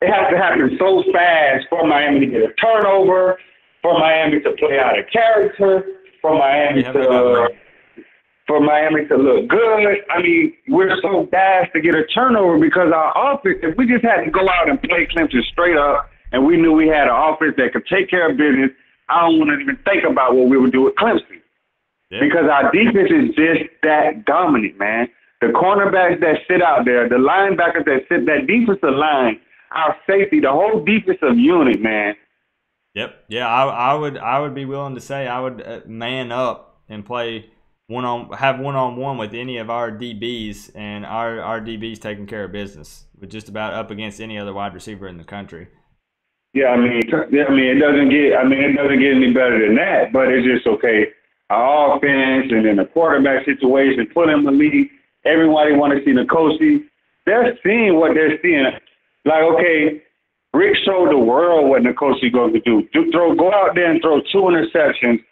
It has to happen so fast for Miami to get a turnover, for Miami to play out of character, for Miami to look good. I mean, we're so fast to get a turnover because our offense, if we just had to go out and play Clemson straight up and we knew we had an offense that could take care of business, I don't want to even think about what we would do with Clemson. because our defense is just that dominant, man. The cornerbacks that sit out there, the linebackers that sit, that defensive line, our safety, the whole defensive unit, man. Yep. Yeah, I would be willing to say I would man up and play have one-on-one with any of our DBs, and our DBs taking care of business with just about up against any other wide receiver in the country. Yeah, I mean, it doesn't get any better than that, but it's just okay. Our offense and then the quarterback situation, pulling the lead. Everybody want to see Nicosia. They're seeing what they're seeing. Like, okay, Rick showed the world what Nicosia going to do. Go out there and throw 2 interceptions,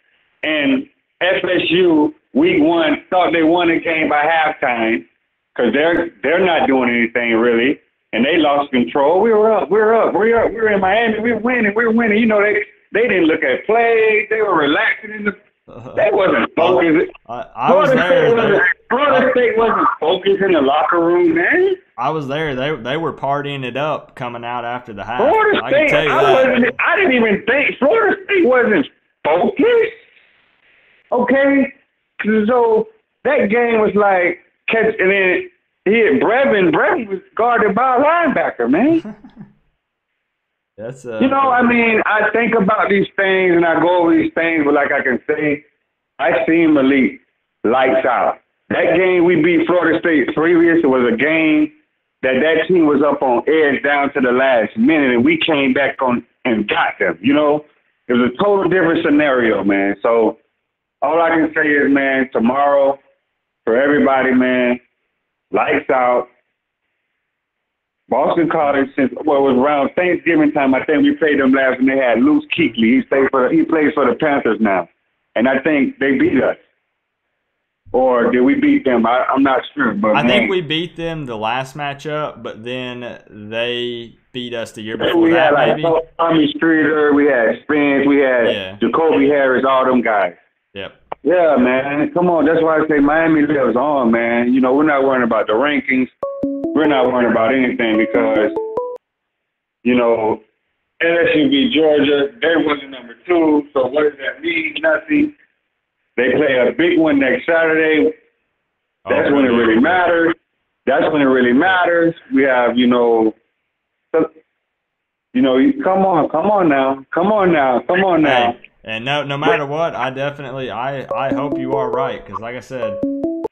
and FSU week 1 thought they won the game by halftime because they're not doing anything really, and they lost control. We were in Miami. We were winning. You know, they didn't look at plays. They were relaxing in the. That wasn't focused. Florida State wasn't focused in the locker room, man. I was there. They were partying it up coming out after the half. Florida State, I didn't even think Florida State wasn't focused. Okay, so that game was like catch, and then he hit Brevin. Brevin was guarded by a linebacker, man. That's you know, I mean, I think about these things and I go over these things, but like I can say, I seen Malik lights out. That game we beat Florida State previous, it was a game that team was up on edge down to the last minute, and we came back on and got them. You know, it was a total different scenario, man. So all I can say is, man, tomorrow for everybody, man, lights out. Boston College, since it was around Thanksgiving time, I think we played them last when they had Luce Kuechly. He plays for the Panthers now, and I think they beat us. Or did we beat them? I'm not sure. But I think we beat them the last matchup, but then they beat us the year before we that, had maybe. Tommy Streeter, we had Spence, we had Jacoby Harris, all them guys. Yep. Yeah, man. Come on. That's why I say Miami lives on, man. You know, we're not worrying about the rankings. We're not worrying about anything because, you know, LSU beat Georgia. They wasn't number 2. So what does that mean? Nothing. They play a big one next Saturday. That's when it really matters. That's when it really matters. We have, come on now. Hey, and no matter what, I hope you are right, because like I said,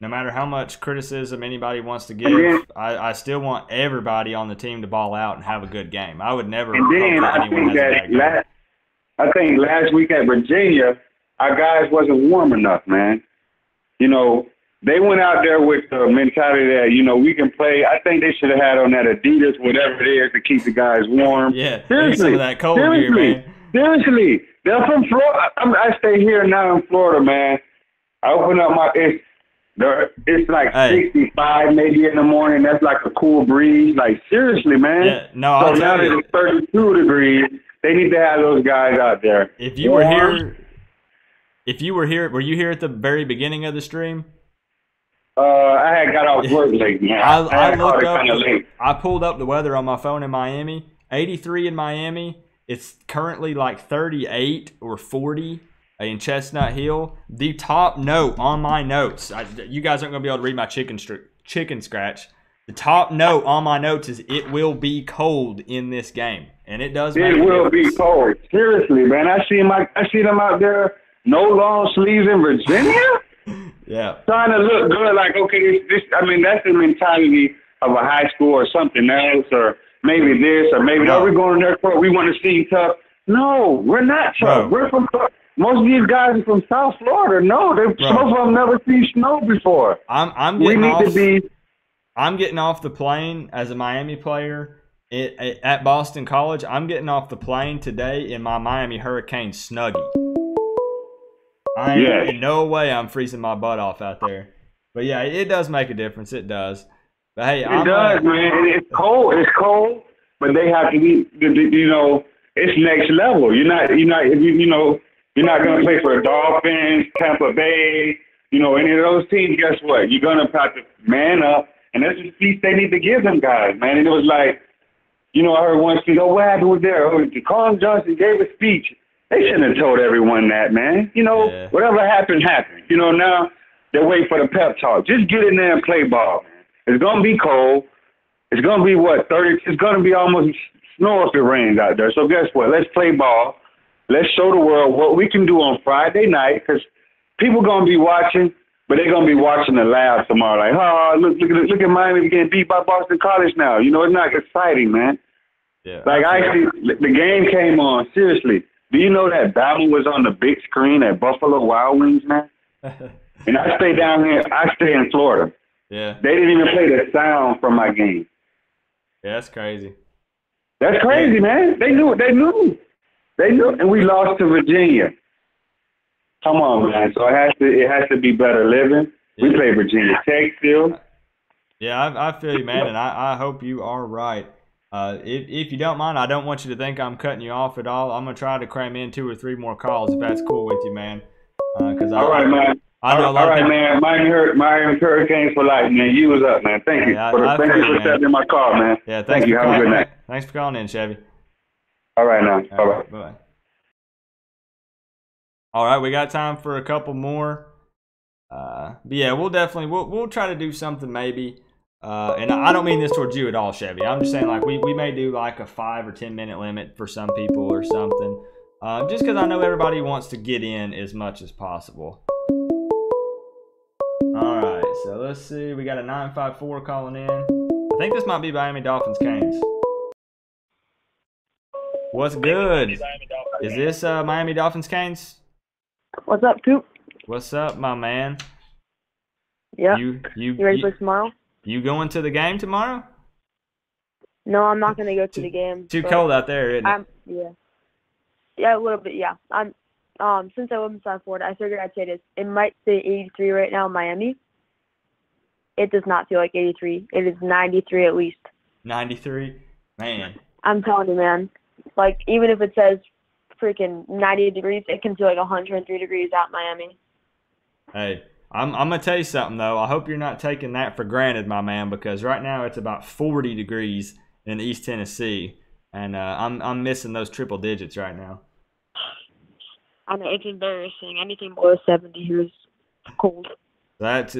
no matter how much criticism anybody wants to give, I still want everybody on the team to ball out and have a good game. I would never hope that anyone has a bad game. I think last week at Virginia, our guys wasn't warm enough, man. You know, they went out there with the mentality that, we can play. I think they should have had on that Adidas, whatever it is, to keep the guys warm. Yeah, seriously, some of that cold gear, man. Seriously. They're from Florida. I stay here now in Florida, man. I open up it's like 65 maybe in the morning. That's like a cool breeze. Like, seriously, man. Yeah, no, so now that it's 32 degrees, they need to have those guys out there. If you were here, were you here at the very beginning of the stream? I had got off work late, man. I pulled up the weather on my phone in Miami. 83 in Miami. It's currently like 38 or 40 in Chestnut Hill. The top note on my notes, you guys aren't going to be able to read my chicken scratch. The top note on my notes is it will be cold in this game, and it does. It will be cold. Seriously, man. I see them out there, no long sleeves in Virginia. Yeah, trying to look good. Like, okay, that's the mentality of a high school or something else, or maybe this, or maybe we're going there for we want to see tough. No, we're not tough. We're from most of these guys are from South Florida. No, some of them never seen snow before. I'm getting off the plane as a Miami player at Boston College. I'm getting off the plane today in my Miami Hurricane Snuggie. In no way I'm freezing my butt off out there. But yeah, it does make a difference. It does. But hey, it does, man. It's cold. It's cold, but they have to be. It's next level. You're not going to play for the Dolphins, Tampa Bay, any of those teams. Guess what? You're going to have to man up, and that's the speech they need to give them guys, man. And it was like, I heard one speech. Oh, what happened with there? Oh, Colin Johnson gave a speech. They shouldn't have told everyone that, man. You know, Yeah. whatever happened, happened. You know, now they're waiting for the pep talk. Just get in there and play ball, man. It's going to be cold. It's going to be, 30? It's going to be almost snow if it rains out there. So guess what? Let's play ball. Let's show the world what we can do on Friday night, because people going to be watching, but they're going to be watching the laugh tomorrow. Like, oh, look at Miami getting beat by Boston College now. You know, it's not exciting, man. Yeah. Like, the game came on. Seriously. Do you know that Bama was on the big screen at Buffalo Wild Wings, man? And I stay down here. I stay in Florida. Yeah. They didn't even play the sound from my game. Yeah, that's crazy. That's crazy, man. They knew. And we lost to Virginia. Come on, man. So it has to be better living. Yeah. We play Virginia Tech still. Yeah, I feel you, man, and I hope you are right. If you don't mind, I don't want you to think I'm cutting you off at all. I'm gonna try to cram in 2 or 3 more calls if that's cool with you, man. All right, man. I know all right, man. Miami Hurricanes for life, man. You was up, man. Thank you. Thank you for stepping in my car, man. Yeah, thank you. Have a good night. Thanks for calling in, Chevy. All right, now. All Bye-bye. right, bye. All right, we got time for a couple more. But yeah, we'll try to do something maybe. And I don't mean this towards you at all, Chevy. I'm just saying, like, we may do like a 5 or 10 minute limit for some people or something. Just because I know everybody wants to get in as much as possible. All right, so let's see. We got a 954 calling in. I think this might be Miami Dolphins Canes. What's good? Is this Miami Dolphins Canes? What's up, Coop? What's up, my man? Yeah. You ready for tomorrow? You going to the game tomorrow? No, I'm not gonna go to the game. Too cold out there, isn't it? Yeah, a little bit. Yeah, I'm. Since I live in South Florida, I figured I'd say this. It might say 83 right now in Miami. It does not feel like 83. It is 93 at least. 93, man. I'm telling you, man. Like, even if it says freaking 90 degrees, it can feel like 103 degrees out in Miami. Hey, I'm gonna tell you something though. I hope you're not taking that for granted, my man, because right now it's about 40 degrees in East Tennessee, and I'm missing those triple digits right now. I know, it's embarrassing. Anything below 70 here is cold. That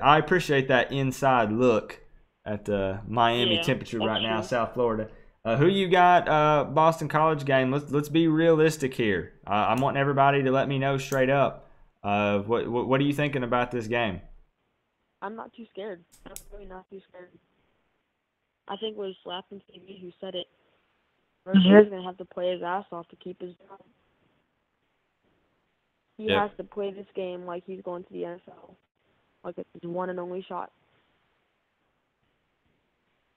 I appreciate that inside look at the Miami temperature right now, South Florida. Who you got? Boston College game. Let's be realistic here. I'm wanting everybody to let me know straight up. What are you thinking about this game? I'm not too scared. I'm really not too scared. I think it was Slapping TV who said it. Rozier's gonna have to play his ass off to keep his job. He has to play this game like he's going to the NFL, like it's his one and only shot.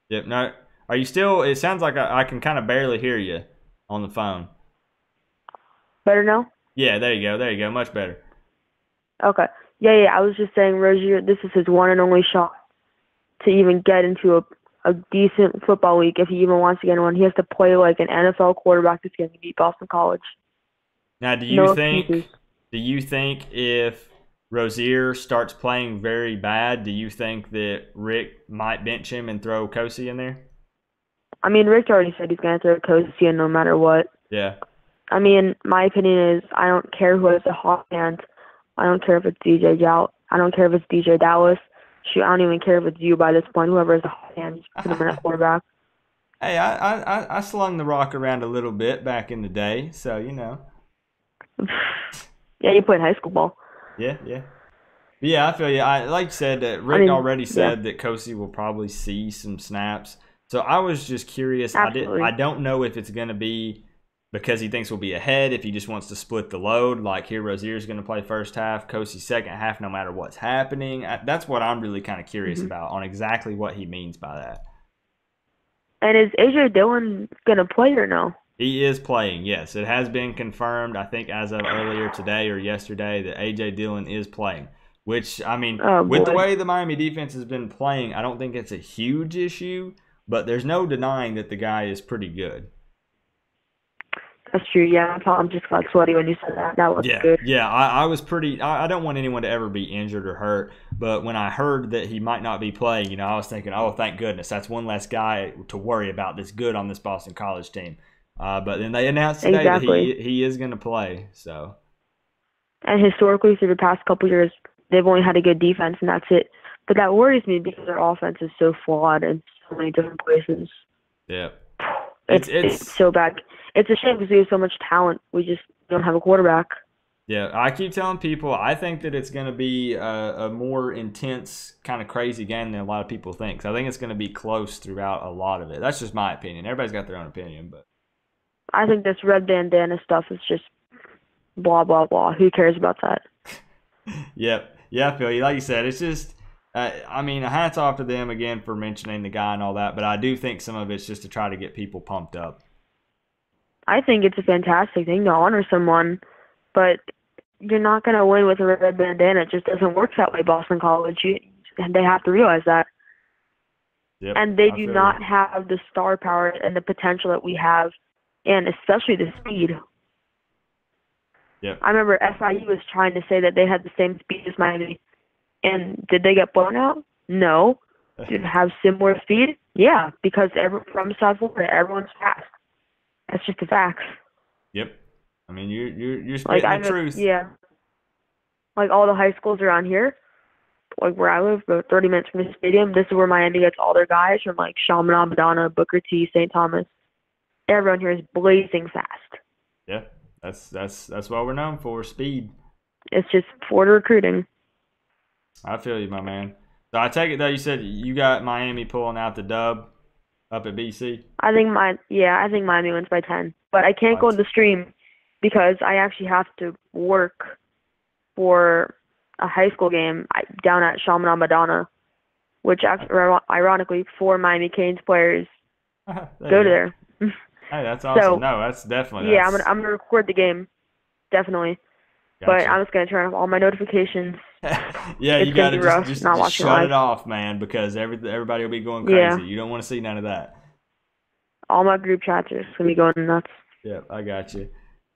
Yep. No. Are you still? It sounds like I can kind of barely hear you on the phone. Better now? Yeah. There you go. There you go. Much better. Okay. Yeah. I was just saying, Rozier, this is his one and only shot to even get into a decent football league. If he even wants to get in one, he has to play like an NFL quarterback that's going to beat Boston College. Now, do you think if Rozier starts playing very bad, do you think that Rick might bench him and throw Kosi in there? I mean, Rick already said he's going to throw Kosi in no matter what. Yeah. I mean, my opinion is I don't care who has a hot hand. I don't care if it's DJ Jout. I don't care if it's DJ Dallas. Shoot, I don't even care if it's you by this point. Whoever has a hot hand, just put him in at quarterback. Hey, I slung the rock around a little bit back in the day, so you know. Yeah, you played high school ball. Yeah. Yeah, I feel you. Like you said, Rick already said that Kosi will probably see some snaps. So I was just curious. Absolutely. I don't know if it's going to be because he thinks we'll be ahead, if he just wants to split the load, like here Rozier's going to play first half, Kosi second half, no matter what's happening. That's what I'm really kind of curious about, on exactly what he means by that. And is AJ Dillon going to play or no? He is playing, yes. It has been confirmed, I think, as of earlier today or yesterday, that A.J. Dillon is playing. Which, I mean, with the way the Miami defense has been playing, I don't think it's a huge issue, but there's no denying that the guy is pretty good. That's true, yeah. I'm just got sweaty when you said that. That was good. Yeah, I was pretty – I don't want anyone to ever be injured or hurt, but when I heard that he might not be playing, you know, I was thinking, oh, thank goodness. That's one less guy to worry about that's good on this Boston College team. But then they announced today that he is going to play. So. And historically, through the past couple years, they've only had a good defense, and that's it. But that worries me because their offense is so flawed in so many different places. Yeah. It's so bad. It's a shame because we have so much talent. We just don't have a quarterback. Yeah, I keep telling people I think that it's going to be a more intense, kind of crazy game than a lot of people think. So I think it's going to be close throughout a lot of it. That's just my opinion. Everybody's got their own opinion, but I think this red bandana stuff is just blah, blah, blah. Who cares about that? Yep. Yeah, I feel you. Like you said, it's just, I mean, hats off to them again for mentioning the guy and all that, but I do think some of it's just to try to get people pumped up. I think it's a fantastic thing to honor someone, but you're not going to win with a red bandana. It just doesn't work that way, Boston College. And they have to realize that. Yep, and they do not have the star power and the potential that we have, and especially the speed. Yep. I remember SIU was trying to say that they had the same speed as Miami. And did they get blown out? No. Did they have similar speed? Yeah, because from South Florida, everyone's fast. That's just the facts. Yep. I mean, you're spitting the truth. Yeah. Like all the high schools around here, like where I live, about 30 minutes from the stadium, this is where Miami gets all their guys from, like Chaminade, Madonna, Booker T, St. Thomas. Everyone here is blazing fast. Yeah, that's what we're known for, speed. It's just Florida recruiting. I feel you, my man. So I take it though, you said you got Miami pulling out the dub up at BC? I think Miami wins by 10. But I can't go to the stream because I actually have to work for a high school game down at Chaminade, Madonna, which ironically 4 Miami Canes players go there. Hey, that's awesome. So, no, that's definitely. Yeah, I'm gonna record the game, definitely. Gotcha. But I'm just gonna turn off all my notifications. Yeah, you gotta just shut it off, man, because everybody will be going crazy. Yeah. You don't want to see none of that. All my group chats are just gonna be going nuts. Yeah, I got you.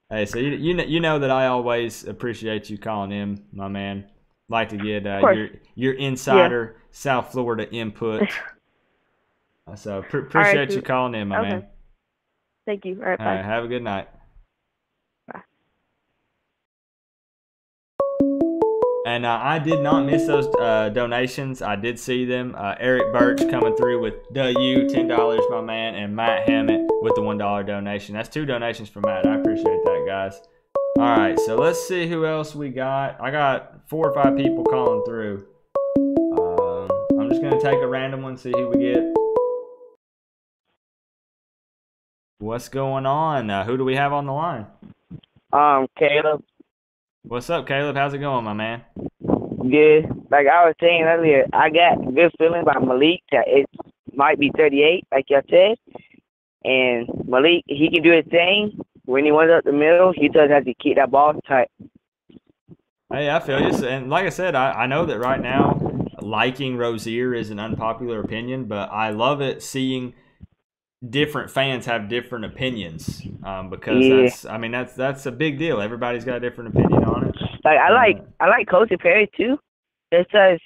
Hey, so you know that I always appreciate you calling in, my man. Like to get your insider South Florida input. So appreciate you calling in, my man. Thank you. All right, bye. All right, have a good night. Bye. And I did not miss those donations. I did see them. Eric Birch coming through with $10, my man, and Matt Hammett with the $1 donation. That's 2 donations from Matt. I appreciate that, guys. All right, so let's see who else we got. I got 4 or 5 people calling through. I'm just going to take a random one, see who we get. What's going on? Who do we have on the line? Caleb. What's up, Caleb? How's it going, my man? Good. Like I was saying earlier, I got a good feeling about Malik that it might be 38, like y'all said. And Malik, he can do his thing. When he went up the middle, he does have to keep that ball tight. Hey, I feel you. And like I said, I know that right now liking Rozier is an unpopular opinion, but I love it seeing different fans have different opinions because that's a big deal. Everybody's got a different opinion on it. Like I like Nicosia Perry too. It says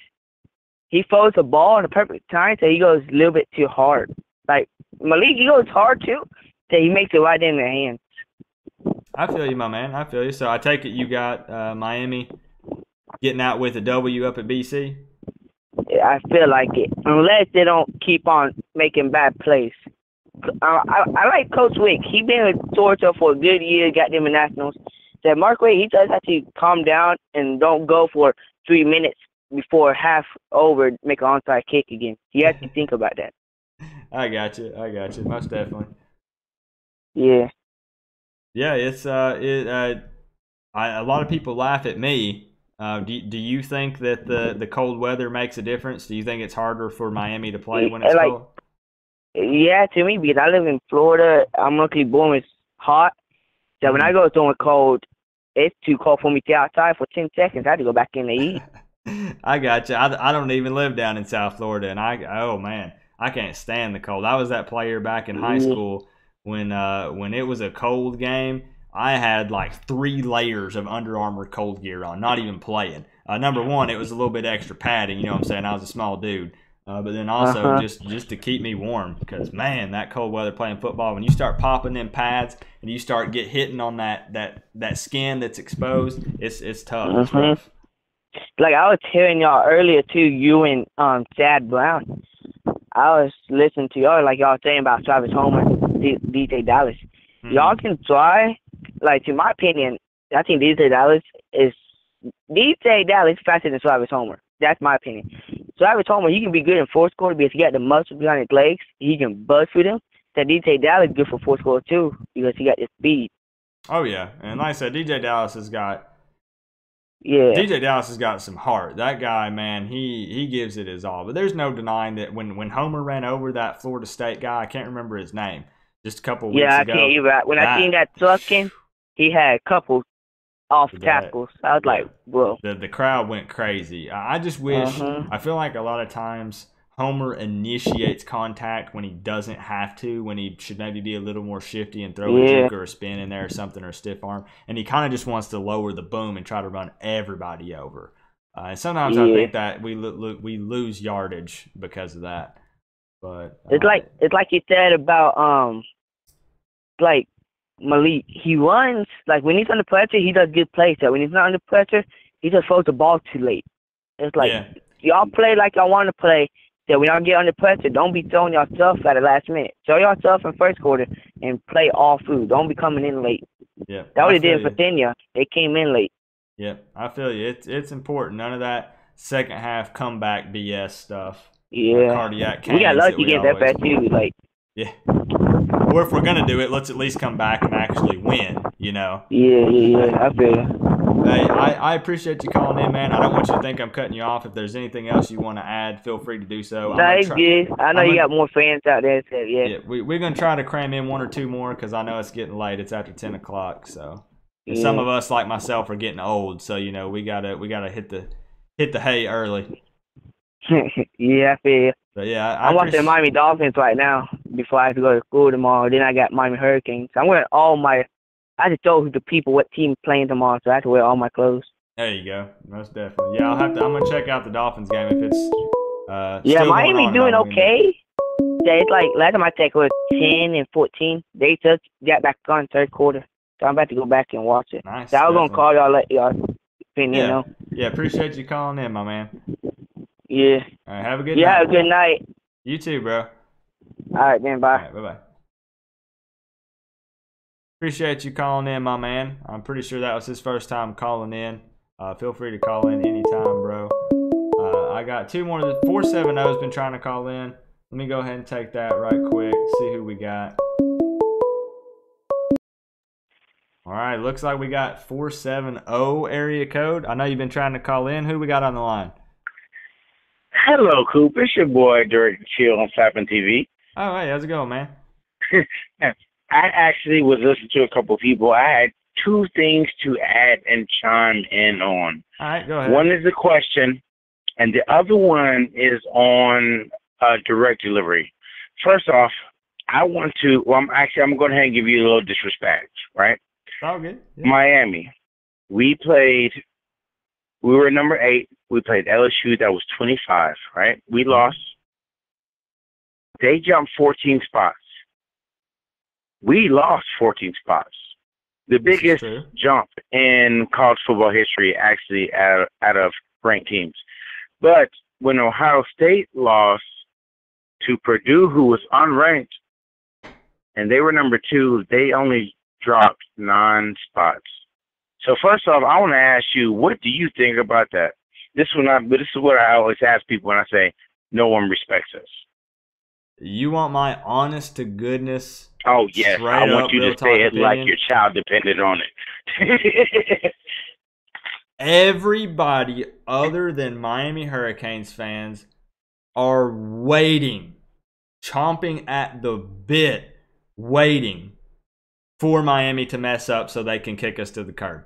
he throws the ball in the perfect time, so he goes a little bit too hard. Like Malik, he goes hard too, so he makes it right in their hands. I feel you, my man. I feel you. So I take it you got Miami getting out with a W up at BC? Yeah, I feel like it, unless they don't keep on making bad plays. I like Coach Wick. He been with Georgia for a good year, got them in nationals. That Mark Wade, he does have to calm down and don't go for 3 minutes before half over, make an onside kick again. He has to think about that. I got you. Most definitely. Yeah. Yeah, it's a lot of people laugh at me. Do you think that the cold weather makes a difference? Do you think it's harder for Miami to play when it's cold? Yeah, to me, because I live in Florida, I'm luckily born with hot. So when I go somewhere cold, it's too cold for me to get outside for 10 seconds. I have to go back in to eat. I got you. I don't even live down in South Florida, and I can't stand the cold. I was that player back in high school when it was a cold game. I had like 3 layers of Under Armour cold gear on, not even playing. Number one, it was a little bit extra padding. You know what I'm saying? I was a small dude. But then also just to keep me warm, because man, that cold weather playing football, when you start popping them pads and you start hitting on that skin that's exposed, it's tough. It's rough. Like I was hearing y'all earlier too, you and Chad Brown. I was listening to y'all, like y'all saying about Travis Homer, DJ Dallas. Y'all can try, like, to my opinion, I think DJ Dallas is faster than Travis Homer. That's my opinion. Travis Homer, he can be good in fourth quarter because he got the muscle behind his legs. He can bust through them. That DJ Dallas is good for fourth quarter too because he got the speed. Oh yeah, and like I said, DJ Dallas has got some heart. That guy, man, he gives it his all. But there's no denying that when Homer ran over that Florida State guy, I can't remember his name, just a couple weeks ago. Yeah, I can't either. When I seen that trucking, he had a couple off tackles. I was like, bro. The crowd went crazy. I just wish, I feel like a lot of times Homer initiates contact when he doesn't have to, when he should maybe be a little more shifty and throw a juke or a spin in there or something, or a stiff arm. And he kind of just wants to lower the boom and try to run everybody over. And sometimes I think that we lose yardage because of that. But it's like you said about like Malik. He runs, like when he's under pressure, he does good plays. So when he's not under pressure, he just throws the ball too late. It's like y'all play like y'all want to play. So when y'all get under pressure, don't be throwing y'all stuff at the last minute. Throw y'all stuff in first quarter and play all through. Don't be coming in late. Yeah, that's what they did in Virginia. They came in late. Yeah, I feel you. It's important. None of that second half comeback BS stuff. Yeah, cardiac. We got lucky against FSU. Like, yeah. Or if we're gonna do it, let's at least come back and actually win. You know. Yeah. I feel you. Hey, I appreciate you calling in, man. I don't want you to think I'm cutting you off. If there's anything else you want to add, feel free to do so. Thank you. I know you got more fans out there. So yeah, we're going to try to cram in one or two more because I know it's getting late. It's after 10 o'clock. So some of us, like myself, are getting old. So, you know, we gotta hit the hay early. Yeah, I feel you. But, yeah, I'm watching the Miami Dolphins right now before I have to go to school tomorrow. Then I got Miami Hurricanes. I'm wearing I just told the people what team playing tomorrow, so I have to wear all my clothes. There you go. Most definitely. Yeah, I'm gonna check out the Dolphins game if it's yeah, Miami doing okay. Yeah, it's like last time I checked it was 10 and 14. They just got back on third quarter, so I'm about to go back and watch it. Nice. So I was gonna call y'all, let y'all opinion know. Yeah, appreciate you calling in, my man. Yeah. All right, have a good night. Yeah, have a good night. You too, bro. All right, then, bye. All right, bye-bye. Appreciate you calling in, my man. I'm pretty sure that was his first time calling in. Feel free to call in anytime, bro. I got two more. 470's been trying to call in. Let me go ahead and take that right quick, see who we got. All right, looks like we got 470 area code. I know you've been trying to call in. Who we got on the line? Hello, Coop. It's your boy, Direct Chill on Flapping TV. Oh, hey, how's it going, man? I actually was listening to a couple of people. I had two things to add and chime in on. All right, go ahead. One is a question, and the other one is on direct delivery. First off, I'm going to go ahead and give you a little disrespect, right? All good. Yeah. Miami. We were number 8. We played LSU. That was 25, right? We lost. They jumped 14 spots. We lost 14 spots. The biggest jump in college football history, actually, out of ranked teams. But when Ohio State lost to Purdue, who was unranked, and they were number 2, they only dropped 9 spots. So first off, I want to ask you, what do you think about that? This is what I always ask people when I say no one respects us. You want my honest to goodness? Oh, yes. I want you to say it like your child depended on it. Everybody other than Miami Hurricanes fans are waiting, chomping at the bit, waiting for Miami to mess up so they can kick us to the curb.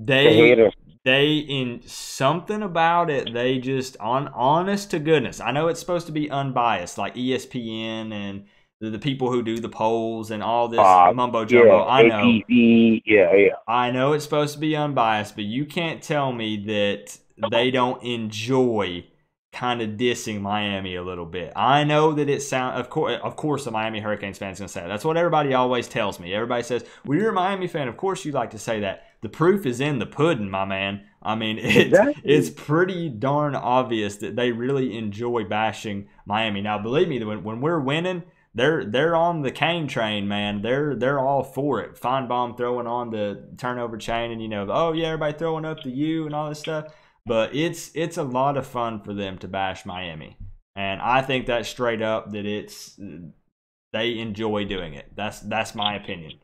They in something about it, they just, honest to goodness. I know it's supposed to be unbiased, like ESPN and the people who do the polls and all this mumbo jumbo. I know. ATV, yeah. I know it's supposed to be unbiased, but you can't tell me that they don't enjoy kind of dissing Miami a little bit. I know that it sounds, of course, a Miami Hurricanes fan is going to say that. That's what everybody always tells me. Everybody says, well, you're a Miami fan. Of course you like to say that. The proof is in the pudding, my man. I mean, it's pretty darn obvious that they really enjoy bashing Miami. Now, believe me, when we're winning, they're on the Kane train, man. They're all for it. Feinbaum throwing on the turnover chain, and oh yeah, everybody throwing up the U and all this stuff. But it's a lot of fun for them to bash Miami, and I think that's straight up that they enjoy doing it. That's my opinion.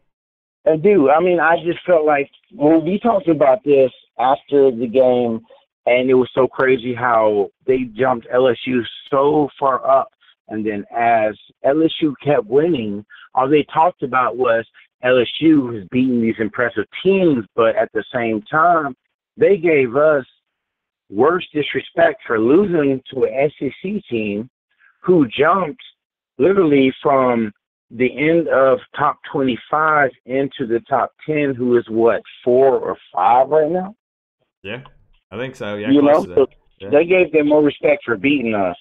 I do. I mean, I just felt like when we talked about this after the game, and it was so crazy how they jumped LSU so far up. And then as LSU kept winning, all they talked about was LSU has beaten these impressive teams, but at the same time, they gave us worse disrespect for losing to an SEC team who jumped literally from the end of top 25 into the top 10, who is what, 4 or 5 right now? Yeah, I think so. Yeah, so they gave them more respect for beating us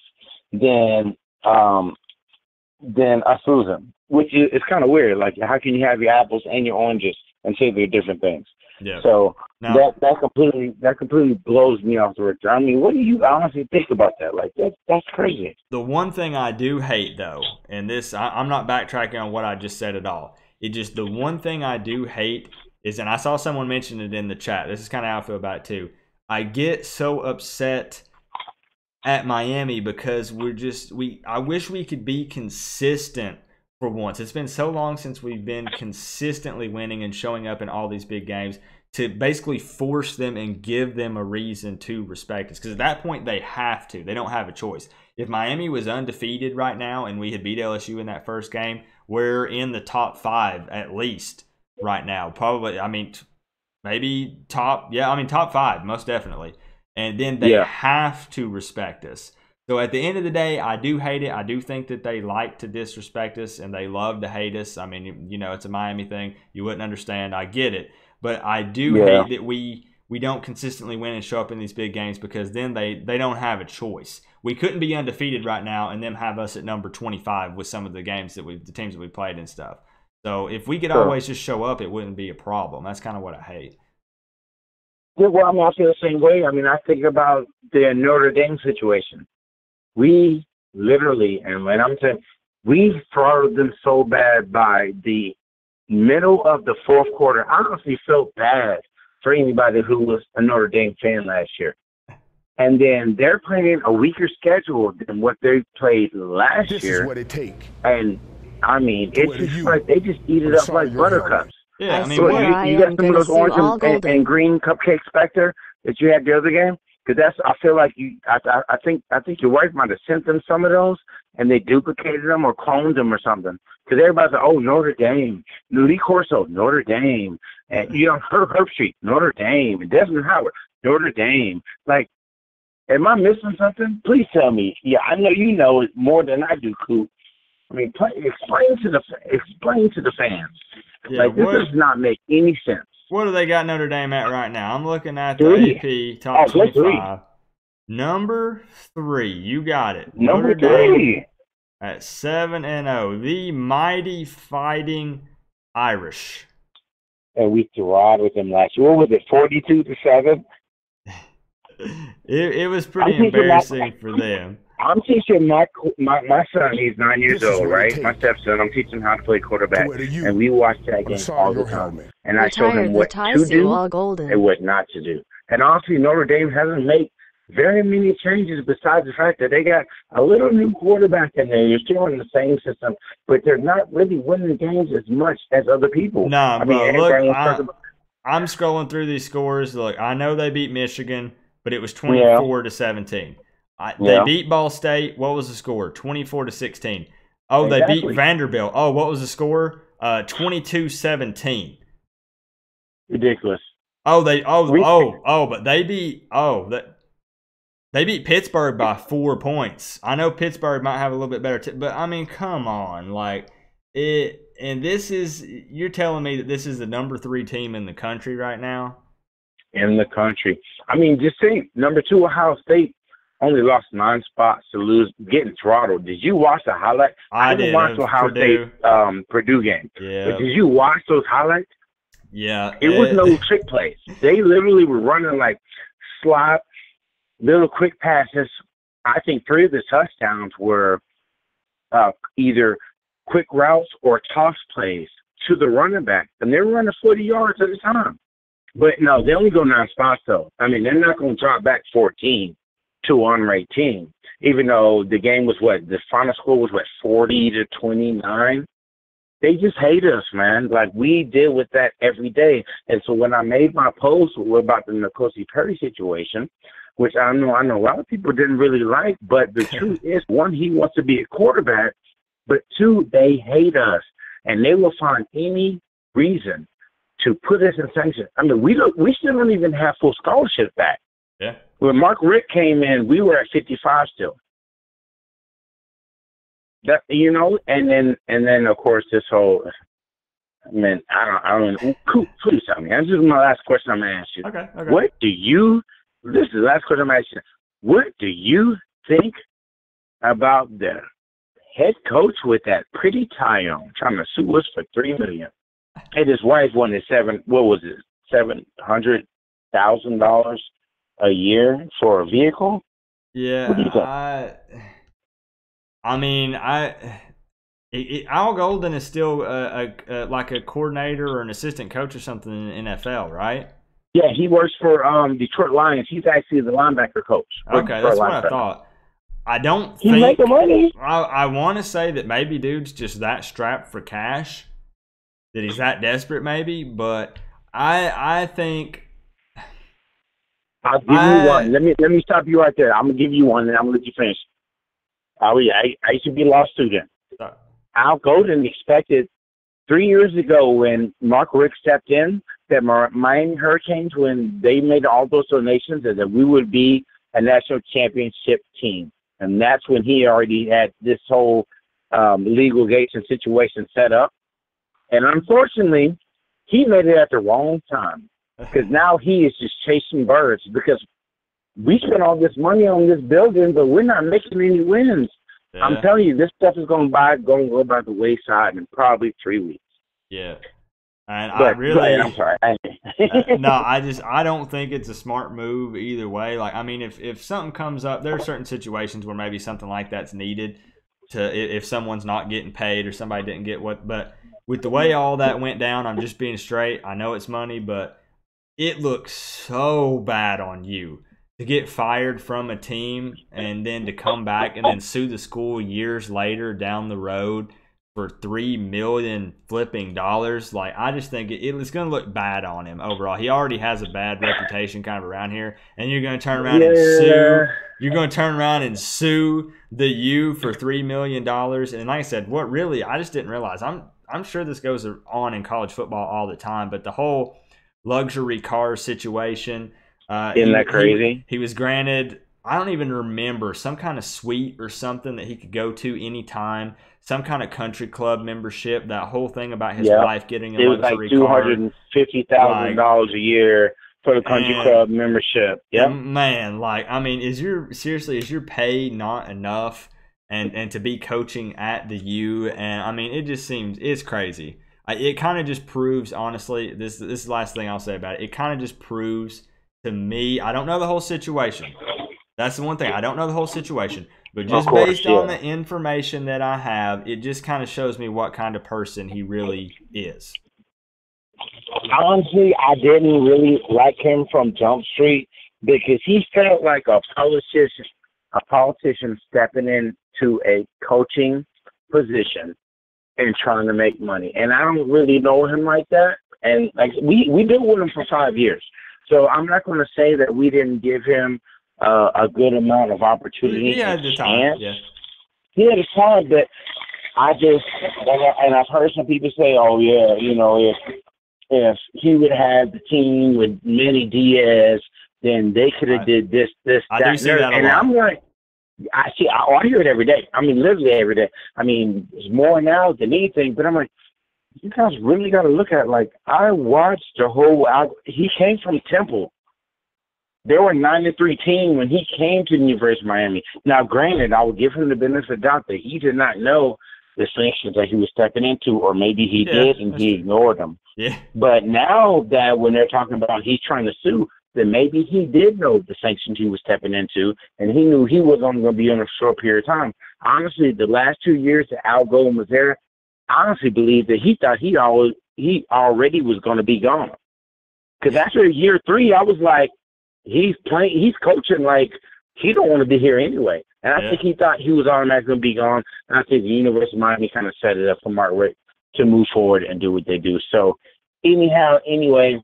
than us losing, which is kind of weird. Like, how can you have your apples and your oranges and say they're different things? Yeah. So that completely blows me off the rocker. I mean, what do you honestly think about that? Like, that's crazy. The one thing I do hate, though, and this I'm not backtracking on what I just said at all. The one thing I do hate is, and I saw someone mention it in the chat. This is kind of how I feel about it too. I get so upset at Miami because I wish we could be consistent for once. It's been so long since we've been consistently winning and showing up in all these big games to basically force them and give them a reason to respect us. Because at that point, they have to. They don't have a choice. If Miami was undefeated right now and we had beat LSU in that first game, we're in the top 5 at least right now. Probably, maybe top 5, most definitely. And then they have to respect us. So at the end of the day, I do hate it. I do think that they like to disrespect us and they love to hate us. I mean, it's a Miami thing. You wouldn't understand. I get it. But I do hate that we don't consistently win and show up in these big games because then they don't have a choice. We couldn't be undefeated right now and then have us at number 25 with some of the games the teams that we played and stuff. So if we could always just show up, it wouldn't be a problem. That's kind of what I hate. Yeah, well, I feel the same way. I mean, I think about the Notre Dame situation. We literally, and when I'm saying, we throttled them so bad by the middle of the fourth quarter. I honestly felt bad for anybody who was a Notre Dame fan last year. And then they're playing a weaker schedule than what they played last year. This is what it takes. And, I mean, it's just like they just eat it up like buttercups. Yeah, I mean, you got some of those orange and green cupcakes back there that you had the other game? Because I feel like I think your wife might have sent them some of those, and they duplicated them or cloned them or something. Because everybody's like, oh, Notre Dame, Lee Corso, Notre Dame, and Herb Street, Notre Dame, and Desmond Howard, Notre Dame. Like, am I missing something? Please tell me. Yeah, I know you know it more than I do, Coop. I mean, explain to the fans. Yeah, this does not make any sense. What do they got Notre Dame at right now? I'm looking at the AP top 25. Number 3, you got it. Number Notre 3 Dame at 7-0, the mighty Fighting Irish. And we throttled with them last year. What was it, 42-7? It was pretty embarrassing for them. I'm teaching my son, he's 9 years old, right? My stepson, I'm teaching him how to play quarterback. And we watch that game all the time. And I show him what to do and what not to do. And honestly, Notre Dame hasn't made very many changes besides the fact that they got a little new quarterback in there. You're still in the same system, but they're not really winning games as much as other people. Nah, look, I'm scrolling through these scores. Look, I know they beat Michigan, but it was 24-17. They beat Ball State. What was the score? 24-16. Oh, they beat Vanderbilt. Oh, what was the score? 22-17. Ridiculous. But they beat Pittsburgh by 4 points. I know Pittsburgh might have a little bit better, but I mean, come on, like it. And you're telling me that this is the number 3 team in the country right now? In the country. I mean, just think, number 2, Ohio State only lost 9 spots to lose, getting throttled. Did you watch the highlight? I didn't did. watch the Ohio Purdue. State Purdue game. Yeah. But did you watch those highlights? Yeah. It was no trick plays. They literally were running like slot, little quick passes. I think 3 of the touchdowns were either quick routes or toss plays to the running back. And they were running 40 yards at a time. But, no, they only go 9 spots, though. I mean, they're not going to drop back 14 to an unranked team, even though the game was the final score was 40-29. They just hate us, man. Like, we deal with that every day. And so when I made my post about the Nicosia Perry situation, which I know a lot of people didn't really like, but the truth is, 1, he wants to be a quarterback, but 2, they hate us. And they will find any reason to put us in sanctions. I mean, we still don't even have full scholarship back. Yeah. When Mark Richt came in, we were at 55 still. That, and then of course this whole. I mean, I don't. Please tell me. This is my last question I'm gonna ask you. Okay. This is the last question I'm asking you. What do you think about the head coach with that pretty tie on trying to sue us for $3 million? And his wife wanted $700,000 a year for a vehicle? Yeah, What do you think? Al Golden is still like a coordinator or an assistant coach or something in the NFL, right? Yeah, he works for Detroit Lions. He's actually the linebacker coach. Okay, that's what I thought. I don't He's think making money. I want to say that maybe dude's just that strapped for cash, that he's that desperate maybe, but I think I'll give you one. Let me stop you right there. I'm gonna give you one, and I'm gonna let you finish. I used to be a law student. Al Golden expected 3 years ago when Mark Richt stepped in that Miami Hurricanes, when they made all those donations, that we would be a national championship team, and that's when he already had this whole legalization situation set up. And unfortunately, he made it at the wrong time, because now he is just chasing birds, because we spent all this money on this building, but we're not making any wins. Yeah. I'm telling you, this stuff is going to go by the wayside in probably 3 weeks. Yeah. And I'm sorry. No, I don't think it's a smart move either way. Like, I mean, if something comes up, there are certain situations where maybe something like that's needed if someone's not getting paid or somebody didn't get what, but with the way all that went down, I'm just being straight. I know it's money, but it looks so bad on you to get fired from a team and then to come back and then sue the school years later down the road for $3 million flipping dollars. Like, I just think it's going to look bad on him overall. He already has a bad reputation kind of around here, and you're going to turn around and sue. You're going to turn around and sue the U for $3 million. And like I said, what really, I just didn't realize. I'm sure this goes on in college football all the time, but the whole luxury car situation. Isn't that crazy? He was granted, I don't even remember, some kind of suite or something that he could go to anytime, some kind of country club membership, that whole thing about his wife getting a luxury car. It was like $250,000 a year for the country club membership. Yeah. Man, like, I mean, is your pay not enough and to be coaching at the U? And I mean, it just seems, it's crazy. It kind of just proves, honestly, this is the last thing I'll say about it. It kind of just proves to me, I don't know the whole situation. That's the one thing. I don't know the whole situation. But just based on the information that I have, it just kind of shows me what kind of person he really is. Honestly, I didn't really like him from Jump Street because he felt like a politician stepping into a coaching position and trying to make money. And I don't really know him like that. And like we did with him for 5 years. So I'm not going to say that we didn't give him a good amount of opportunity. He had the time, yeah. He had the time, but I just, and I've heard some people say, oh, yeah, you know, if he would have the team with Manny Diaz, then they could have did this, that, do see that and I'm like, I hear it every day. I mean, literally every day. I mean, it's more now than anything, but I'm like, you guys really got to look at, like, I watched the whole, he came from Temple. They were a 9-3 team when he came to the University of Miami. Now, granted, I will give him the benefit of the doubt that he did not know the sanctions that he was stepping into, or maybe he did and he ignored them. Yeah. But now that when they're talking about he's trying to sue, then maybe he did know the sanctions he was stepping into, and he knew he was only going to be on a short period of time. Honestly, the last 2 years that Al Golden was there, I honestly believe that he thought he already was going to be gone. Because after year 3, I was like, he's coaching like he don't want to be here anyway. And I think he thought he was automatically going to be gone. And I think the University of Miami kind of set it up for Mark Richt to move forward and do what they do. So anyway,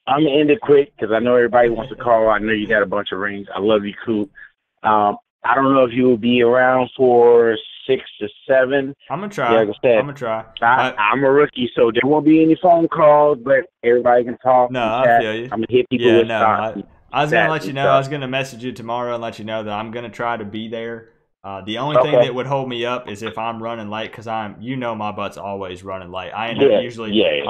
I'm going to end it quick because I know everybody wants to call. I know you got a bunch of rings. I love you, Coop. I don't know if you will be around for 6 to 7. I'm going to try. Like I said, I'm going to try. I'm a rookie, so there won't be any phone calls, but everybody can talk. No, I feel you. I'm going to hit people with stocks. I was going to let you know. I was going to message you tomorrow and let you know that I'm going to try to be there. The only thing that would hold me up is if I'm running late because my butt's always running late. I end up usually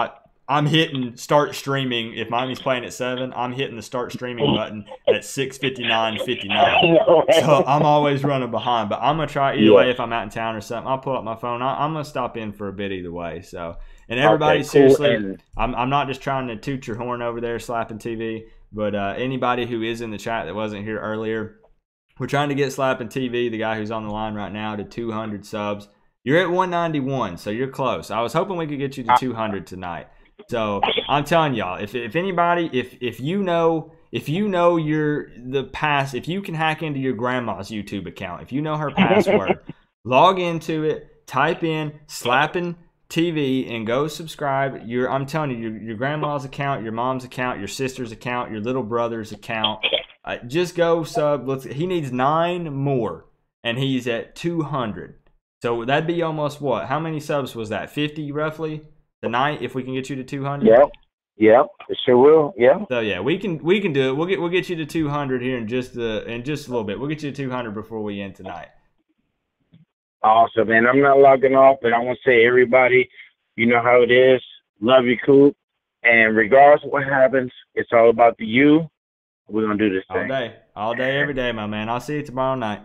I'm hitting start streaming. If Miami's playing at 7, I'm hitting the start streaming button at 6:59:59. So I'm always running behind. But I'm going to try either way if I'm out in town or something. I'll pull up my phone. I'm going to stop in for a bit either way. So, and everybody, seriously, I'm not just trying to toot your horn over there slapping TV. But anybody who is in the chat that wasn't here earlier, we're trying to get Slapping TV, the guy who's on the line right now, to 200 subs. You're at 191, so you're close. I was hoping we could get you to 200 tonight. So I'm telling y'all, if anybody, if you know if you can hack into your grandma's YouTube account, if you know her password, log into it, type in Slapping TV and go subscribe. I'm telling you, your grandma's account, your mom's account, your sister's account, your little brother's account. Just go sub. He needs 9 more, and he's at 200. So that'd be almost what? How many subs was that? 50 roughly tonight. If we can get you to 200. Yep, it sure will. Yeah. So yeah, we can do it. We'll get you to 200 here in just a little bit. We'll get you to 200 before we end tonight. Awesome, man. I'm not logging off, but I want to say, everybody, you know how it is. Love you, Coop. And regardless of what happens, it's all about the you. We're going to do this thing. All day, every day, my man. I'll see you tomorrow night.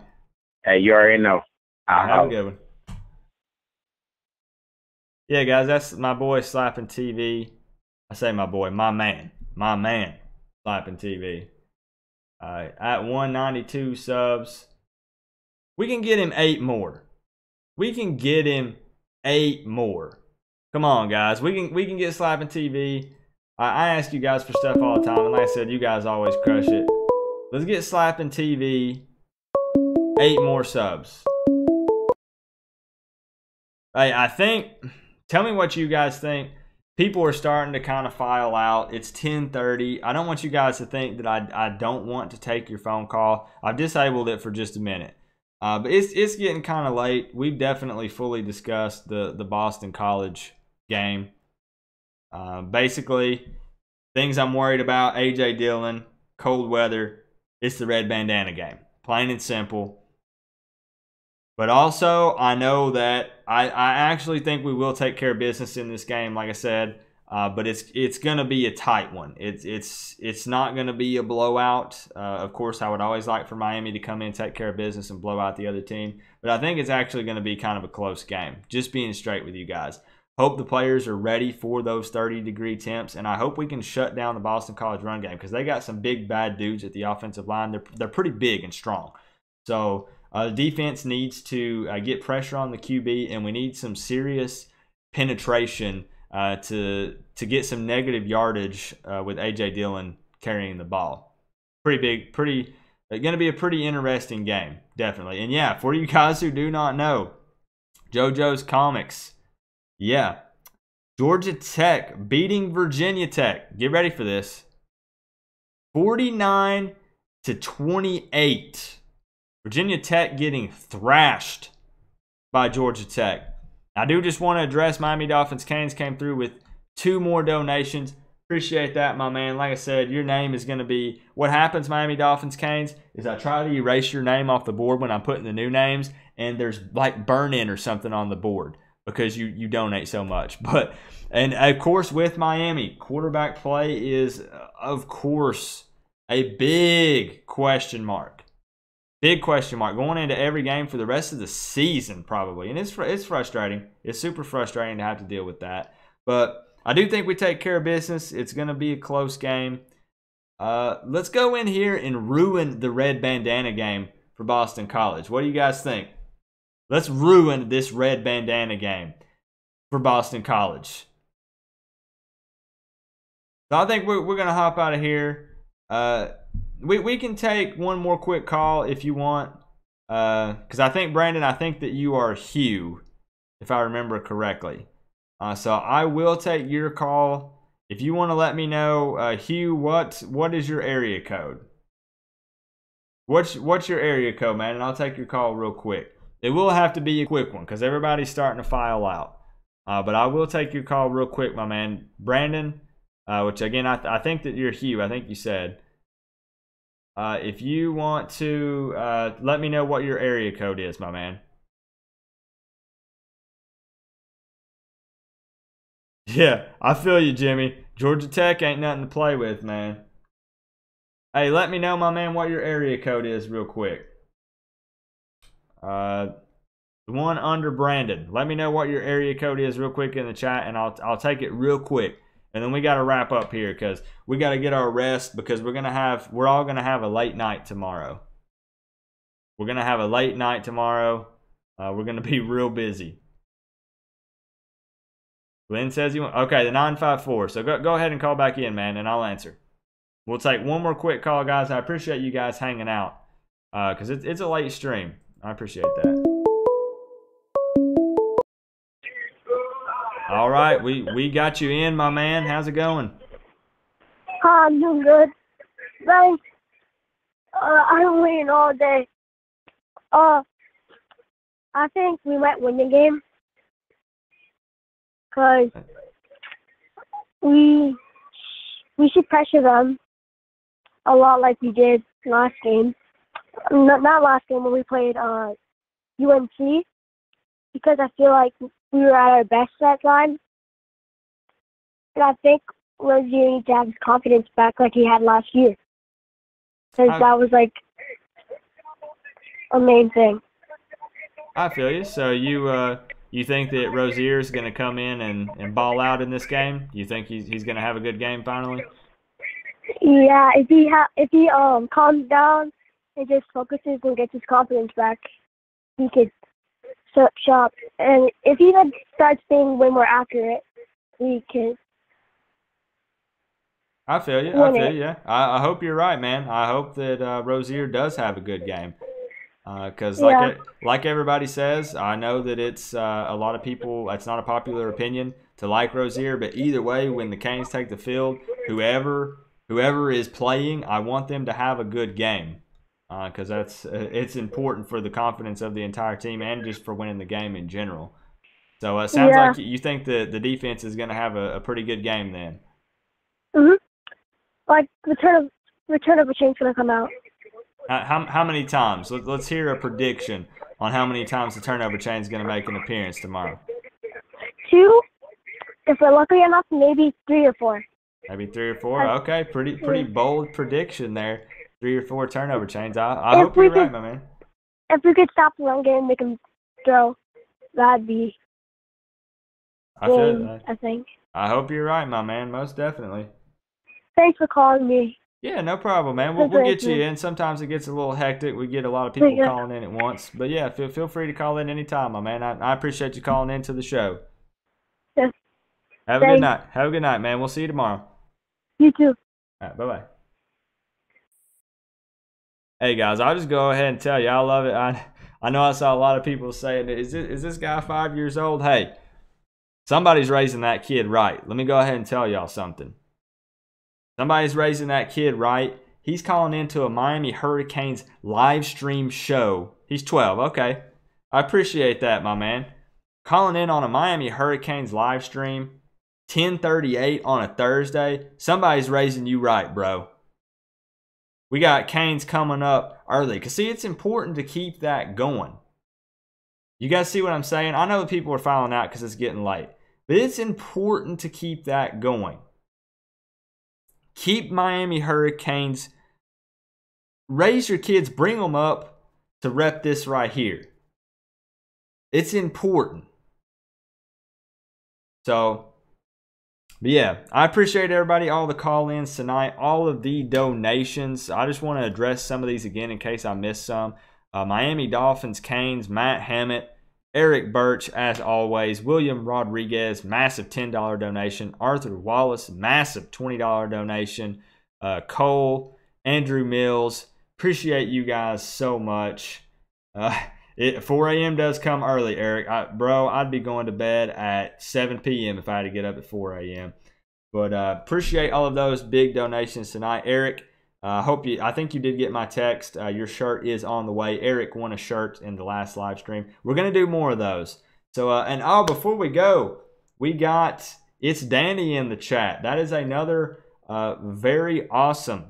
Hey, you already know. Have a good one. Yeah, guys, that's my boy Slapping TV. I say my boy, my man, Slapping TV. At 192 subs. We can get him 8 more. Come on, guys. We can get Slapping TV. I ask you guys for stuff all the time, and like I said, you guys always crush it. Let's get Slapping TV 8 more subs. Hey, tell me what you guys think. People are starting to kind of file out. It's 10:30. I don't want you guys to think that I don't want to take your phone call. I've disabled it for just a minute. But it's getting kind of late. We've definitely fully discussed the Boston College game. Basically, things I'm worried about, A.J. Dillon, cold weather. It's the Red Bandana game. Plain and simple. But also, I know that I actually think we will take care of business in this game, like I said. But it's going to be a tight one. It's not going to be a blowout. Of course, I would always like for Miami to come in, take care of business, and blow out the other team. But I think it's actually going to be kind of a close game. Just being straight with you guys. Hope the players are ready for those 30-degree temps, and I hope we can shut down the Boston College run game because they got some big bad dudes at the offensive line. They're pretty big and strong. So the defense needs to get pressure on the QB, and we need some serious penetration to get some negative yardage with A.J. Dillon carrying the ball. Pretty big, going to be a pretty interesting game, definitely. And yeah, for you guys who do not know, JoJo's Comics, yeah, Georgia Tech beating Virginia Tech. Get ready for this. 49-28. Virginia Tech getting thrashed by Georgia Tech. I do just want to address Miami Dolphins. Canes came through with 2 more donations. Appreciate that, my man. Like I said, your name is going to be... What happens, Miami Dolphins Canes, is I try to erase your name off the board when I'm putting the new names, and there's like burn-in or something on the board because you donate so much. And of course, with Miami, quarterback play is, of course, A big question mark. Big question mark going into every game for the rest of the season, probably. And it's frustrating. It's super frustrating to have to deal with that. But I do think we take care of business. It's going to be a close game. Let's go in here and ruin the Red Bandana game for Boston College. What do you guys think? Let's ruin this Red Bandana game for Boston College. So I think we're going to hop out of here. We can take one more quick call if you want. Because I think, Brandon, I think that you are Hugh, if I remember correctly. So I will take your call. If you want to let me know, Hugh, what is your area code? What's your area code, man? And I'll take your call real quick. It will have to be a quick one because everybody's starting to file out. But I will take your call real quick, my man. Brandon, which again, I think that you're Hugh. I think you said. If you want to let me know what your area code is, my man. Yeah, I feel you, Jimmy. Georgia Tech ain't nothing to play with, man. Hey, let me know, my man, what your area code is real quick. The one under Brandon. Let me know what your area code is real quick in the chat, and I'll take it real quick. And then we got to wrap up here because we got to get our rest because we're all gonna have a late night tomorrow. We're gonna have a late night tomorrow. We're gonna be real busy. Glenn says you want okay, the 954. So go ahead and call back in, man, and I'll answer. We'll take one more quick call, guys. I appreciate you guys hanging out because it's a late stream. I appreciate that. All right, we got you in, my man. How's it going? I'm doing good. Thanks. I'm waiting all day. I think we might win the game because we should pressure them a lot like we did last game. Not last game when we played UNC because I feel like we were at our best that time. And I think Rozier needs to have his confidence back like he had last year. Because that was like a main thing. I feel you. So you think that Rozier is going to come in and ball out in this game? You think he's going to have a good game finally? Yeah, if he calms down and just focuses and gets his confidence back, he could shop. And if he starts being way more accurate, he can. I feel you. Yeah. I hope you're right, man. I hope that Rozier does have a good game. Because like everybody says, I know that it's a lot of people, it's not a popular opinion to like Rozier, but either way, when the Canes take the field, whoever is playing, I want them to have a good game. Because it's important for the confidence of the entire team and just for winning the game in general. So it sounds like you think the defense is going to have a pretty good game then. Mhm. Like return of a chain's going to come out. How many times? Let's hear a prediction on how many times the turnover chain is going to make an appearance tomorrow. 2. If we're lucky enough, maybe 3 or 4. Maybe 3 or 4. Okay, pretty bold prediction there. 3 or 4 turnover chains. I hope you're right, my man. If we could stop the run game and make them throw, that'd be game, I think. I hope you're right, my man. Most definitely. Thanks for calling me. Yeah, no problem, man. We'll get you in. Sometimes it gets a little hectic. We get a lot of people calling in at once. But yeah, feel free to call in anytime, my man. I appreciate you calling into the show. Yes. Have a good night. Have a good night, man. We'll see you tomorrow. You too. All right, bye-bye. Hey, guys, I'll just go ahead and tell you, I love it. I know I saw a lot of people saying, is this guy 5 years old? Hey, somebody's raising that kid right. Let me go ahead and tell y'all something. Somebody's raising that kid right. He's calling into a Miami Hurricanes live stream show. He's 12. Okay. I appreciate that, my man. Calling in on a Miami Hurricanes live stream, 10:38 on a Thursday. Somebody's raising you right, bro. We got Canes coming up early. Because, see, it's important to keep that going. You guys see what I'm saying? I know that people are filing out because it's getting late. But it's important to keep that going. Keep Miami Hurricanes raise your kids, bring them up to rep this right here. It's important. So, but yeah, I appreciate everybody, all the call-ins tonight, all of the donations. I just want to address some of these again in case I missed some. Miami Dolphins, Canes, Matt Hammett, Eric Birch, as always, William Rodriguez, massive $10 donation, Arthur Wallace, massive $20 donation, Cole, Andrew Mills, appreciate you guys so much. 4 a.m. does come early, Eric. Bro, I'd be going to bed at 7 p.m. if I had to get up at 4 a.m. But appreciate all of those big donations tonight. Eric, I think you did get my text. Your shirt is on the way. Eric won a shirt in the last live stream. We're going to do more of those. So, before we go, we got It's Danny in the chat. That is another very awesome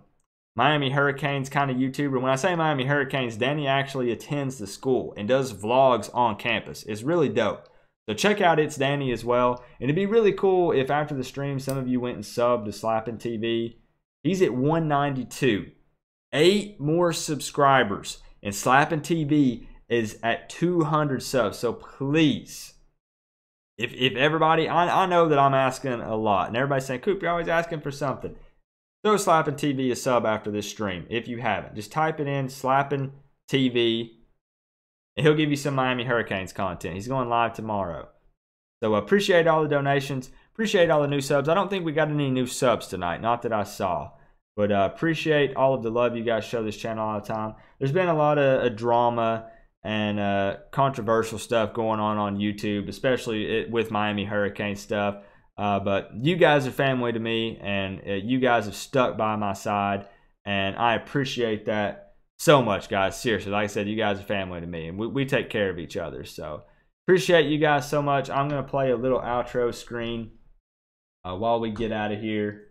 Miami Hurricanes kind of YouTuber. When I say Miami Hurricanes, Danny actually attends the school and does vlogs on campus. It's really dope. So check out It's Danny as well. And it'd be really cool if after the stream, some of you went and subbed to Slappin' TV. He's at 192. 8 more subscribers. And Slappin' TV is at 200 subs. So please, if everybody, I know that I'm asking a lot. And everybody's saying, Coop, you're always asking for something. Throw Slappin' TV a sub after this stream if you haven't. Just type it in, Slappin' TV, and he'll give you some Miami Hurricanes content. He's going live tomorrow. So appreciate all the donations. Appreciate all the new subs. I don't think we got any new subs tonight, not that I saw. But appreciate all of the love you guys show this channel all the time. There's been a lot of drama and controversial stuff going on YouTube, especially with Miami Hurricane stuff. But you guys are family to me, and you guys have stuck by my side, and I appreciate that so much, guys. Seriously, like I said, you guys are family to me, and we take care of each other. So appreciate you guys so much. I'm going to play a little outro screen while we get out of here.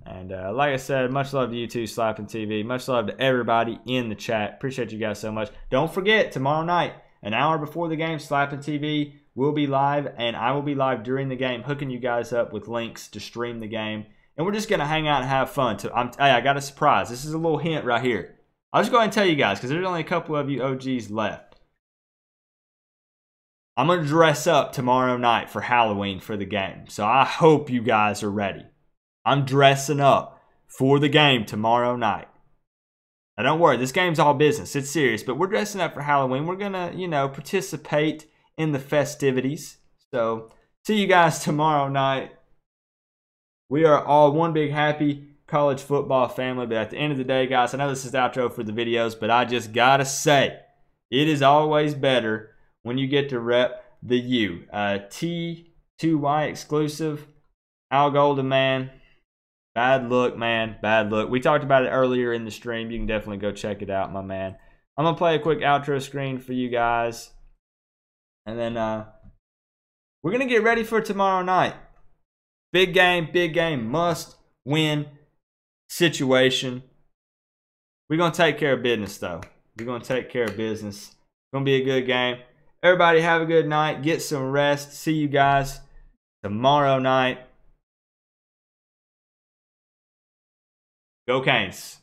And like I said, much love to you too, Slappin' TV. Much love to everybody in the chat. Appreciate you guys so much. Don't forget, tomorrow night, an hour before the game, Slappin' TV will be live, and I will be live during the game, hooking you guys up with links to stream the game. And we're just going to hang out and have fun. Hey, I got a surprise. This is a little hint right here. I'll just go ahead and tell you guys, because there's only a couple of you OGs left. I'm going to dress up tomorrow night for Halloween for the game. So I hope you guys are ready. I'm dressing up for the game tomorrow night. Now, don't worry. This game's all business. It's serious. But we're dressing up for Halloween. We're going to, participate in the festivities. So, see you guys tomorrow night. We are all one big happy college football family. But at the end of the day, guys, I know this is the outro for the videos, but I just got to say, it is always better when you get to rep the U. T2Y exclusive. Al Golden, man. Bad look, man. Bad look. We talked about it earlier in the stream. You can definitely go check it out, my man. I'm going to play a quick outro screen for you guys. And then we're going to get ready for tomorrow night. Big game, must win situation. We're going to take care of business, though. We're going to take care of business. It's going to be a good game. Everybody have a good night. Get some rest. See you guys tomorrow night. Go Canes.